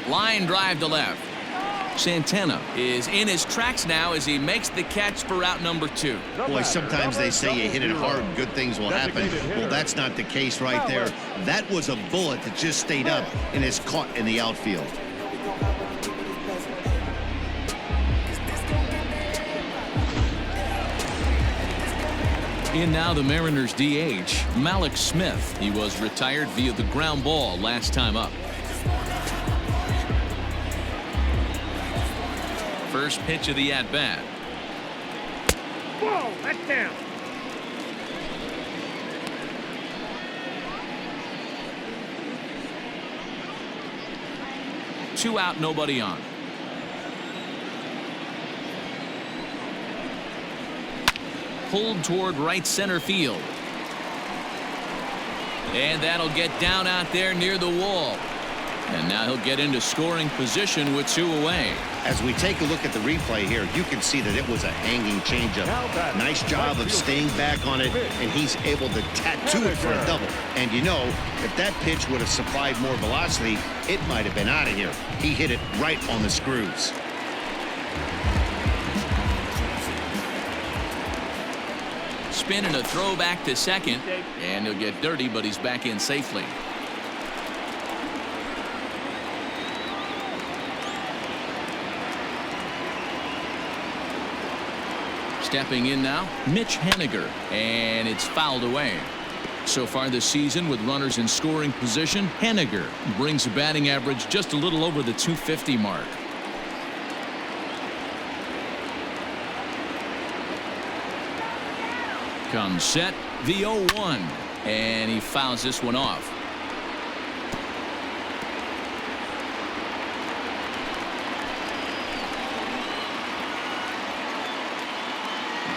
Line drive to left. Santana is in his tracks now as he makes the catch for out number 2. Boy, sometimes they say you hit it hard and good things will happen. Well, that's not the case right there. That was a bullet that just stayed up and is caught in the outfield. In now the Mariners DH, Malik Smith. He was retired via the ground ball last time up. First pitch of the at-bat. Whoa, that's down. Two out, nobody on. Pulled toward right center field. And that'll get down out there near the wall. And now he'll get into scoring position with 2 away. As we take a look at the replay here, you can see that it was a hanging changeup. Nice job of staying back on it, and he's able to tattoo it for a double. And you know, if that pitch would have supplied more velocity, it might have been out of here. He hit it right on the screws. Spin and a throw back to second, and he'll get dirty, but he's back in safely. Stepping in now, Mitch Haniger, and it's fouled away. So far this season with runners in scoring position, Haniger brings a batting average just a little over the .250 mark. Comes set, the 0-1, and he fouls this one off.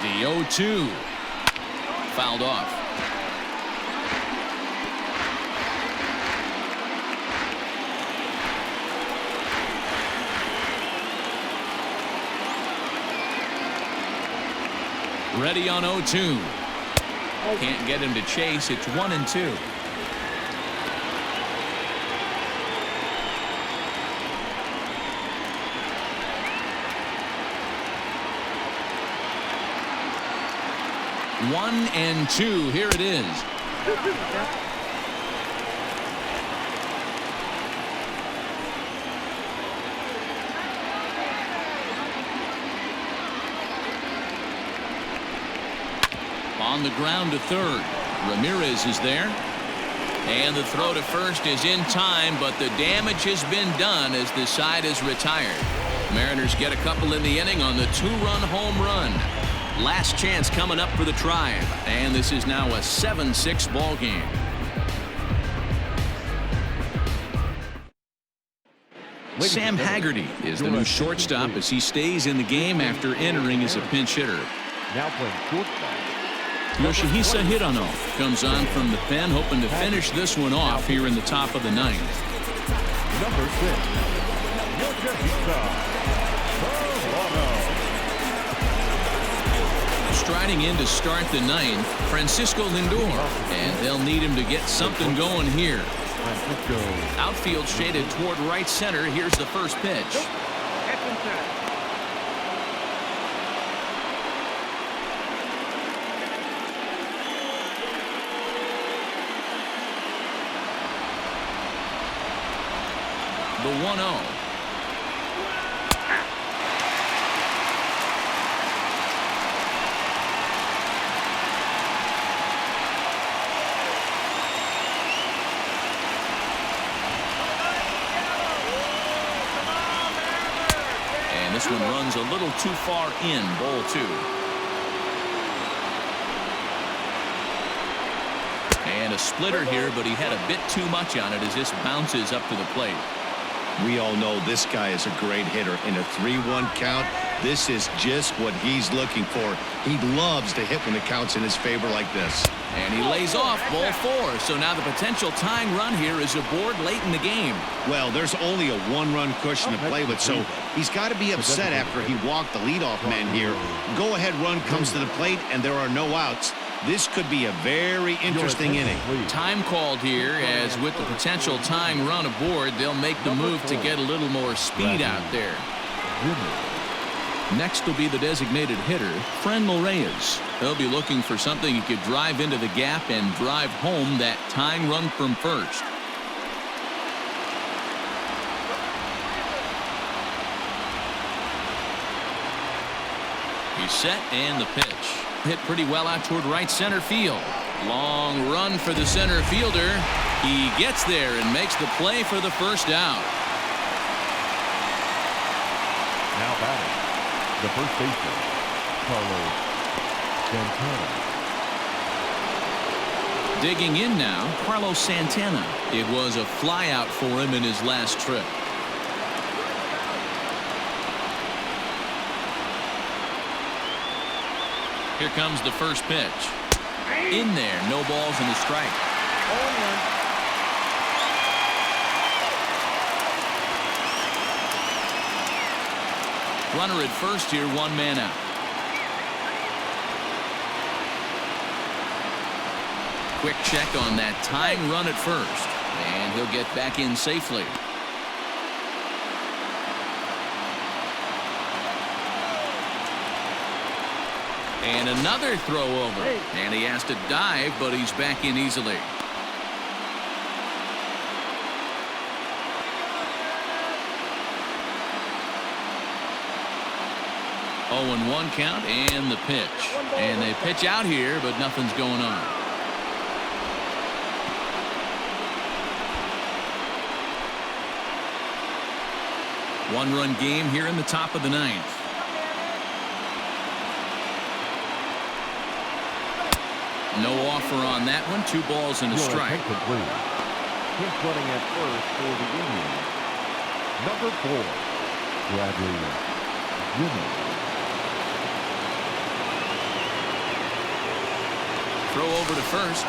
The 0-2, fouled off. Ready on 0-2. Can't get him to chase. It's 1-2. One and two. Here it is. On the ground to third. Ramirez is there. And the throw to first is in time, but the damage has been done as the side is retired. Mariners get a couple in the inning on the two-run home run. Last chance coming up for the Tribe, and this is now a 7-6 ball game. Sam Haggerty is the new shortstop as he stays in the game after entering as a pinch hitter. Now playing shortstop. Yoshihisa Hirano comes on from the pen, hoping to finish this one off here in the top of the ninth. Number 6, Yoshihisa Hirano. Striding in to start the ninth, Francisco Lindor, and they'll need him to get something going here. Outfield shaded toward right center. Here's the first pitch. The 1-0. This one runs a little too far in, ball 2. And a splitter here, but he had a bit too much on it as this bounces up to the plate. We all know this guy is a great hitter. In a 3-1 count, this is just what he's looking for. He loves to hit when the count's in his favor like this. And he lays off, ball 4. So now the potential tying run here is aboard late in the game. Well, there's only a 1-run cushion to play with, so he's got to be upset after he walked the leadoff man here. Go-ahead run comes to the plate, and there are no outs. This could be a very interesting inning. Time called here, as with the potential tying run aboard, they'll make the move to get a little more speed out there. Next will be the designated hitter, Franmil Reyes. He'll be looking for something he could drive into the gap and drive home that tying run from first. He's set, and the pitch. Hit pretty well out toward right center field. Long run for the center fielder. He gets there and makes the play for the first out. Now batting, the first baseman, Carlos Santana. Digging in now, Carlos Santana. It was a flyout for him in his last trip. Here comes the first pitch. In there, no balls and a strike. Runner at first here, 1 man out. Quick check on that tying run at first, and he'll get back in safely. And another throw over. And he has to dive, but he's back in easily. Oh, and 1 count, and the pitch. And they pitch out here, but nothing's going on. One-run game here in the top of the ninth. No offer on that one. 2 balls and a strike. He's running at first for the Indians. Number 4, Bradley Jr. Throw over to first.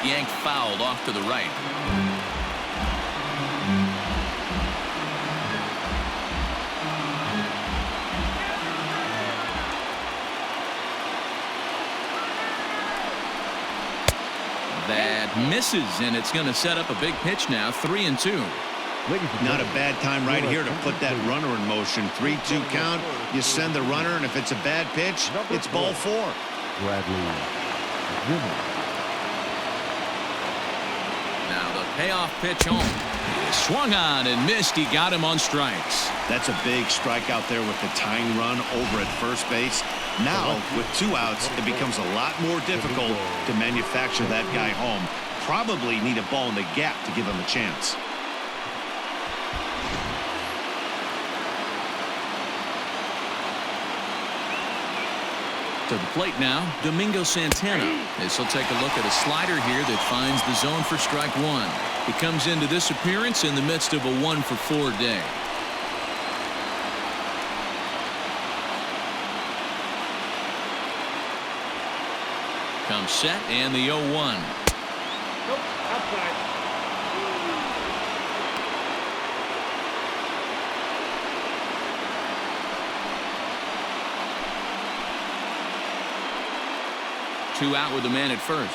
Yanked fouled off to the right. misses, and it's going to set up a big pitch now. 3-2. Not a bad time right here to put that runner in motion. 3-2 count. You send the runner, and if it's a bad pitch, it's ball 4. Bradley Zimmer. Now the payoff pitch home. He swung on and missed. He got him on strikes. That's a big strikeout there with the tying run over at first base. Now, with 2 outs, it becomes a lot more difficult to manufacture that guy home. Probably need a ball in the gap to give him a chance. To the plate now, Domingo Santana. This will take a look at a slider here that finds the zone for strike 1. He comes into this appearance in the midst of a 1-for-4 day. Comes set and the 0-1. Nope, outside. Two out with the man at first.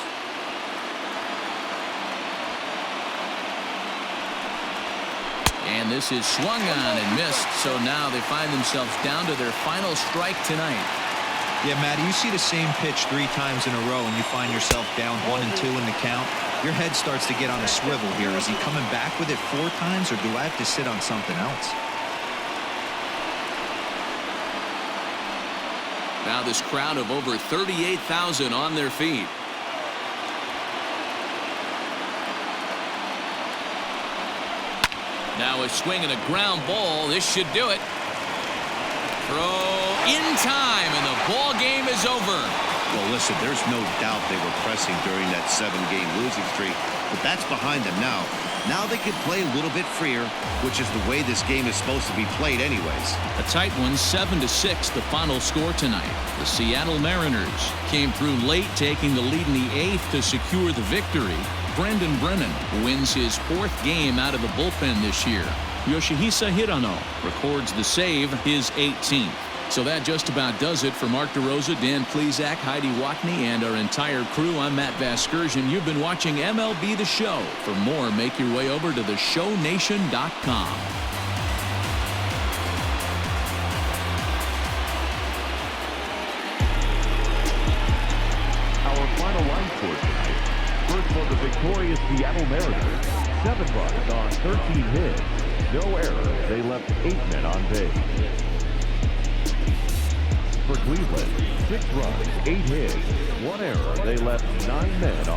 And this is swung on and missed. So now they find themselves down to their final strike tonight. Yeah, Matty, you see the same pitch 3 times in a row and you find yourself down 1-2 in the count. Your head starts to get on a swivel here. Is he coming back with it 4 times, or do I have to sit on something else? Now this crowd of over 38,000 on their feet. Now a swing and a ground ball. This should do it. Throw in time, and the ball game is over. Well, listen, there's no doubt they were pressing during that 7-game losing streak, but that's behind them now. Now they can play a little bit freer, which is the way this game is supposed to be played anyways. A tight one, 7-6, the final score tonight. The Seattle Mariners came through late, taking the lead in the 8th to secure the victory. Brendan Brennan wins his 4th game out of the bullpen this year. Yoshihisa Hirano records the save, his 18th. So that just about does it for Mark DeRosa, Dan Plesac, Heidi Watney, and our entire crew. I'm Matt Vasgersian. You've been watching MLB The Show. For more, make your way over to theshownation.com. Our final line score tonight. First for the victorious Seattle Mariners, 7 runs on 13 hits. No errors. They left 8 men on base. For Cleveland, 6 runs, 8 hits, 1 error. They left 9 men on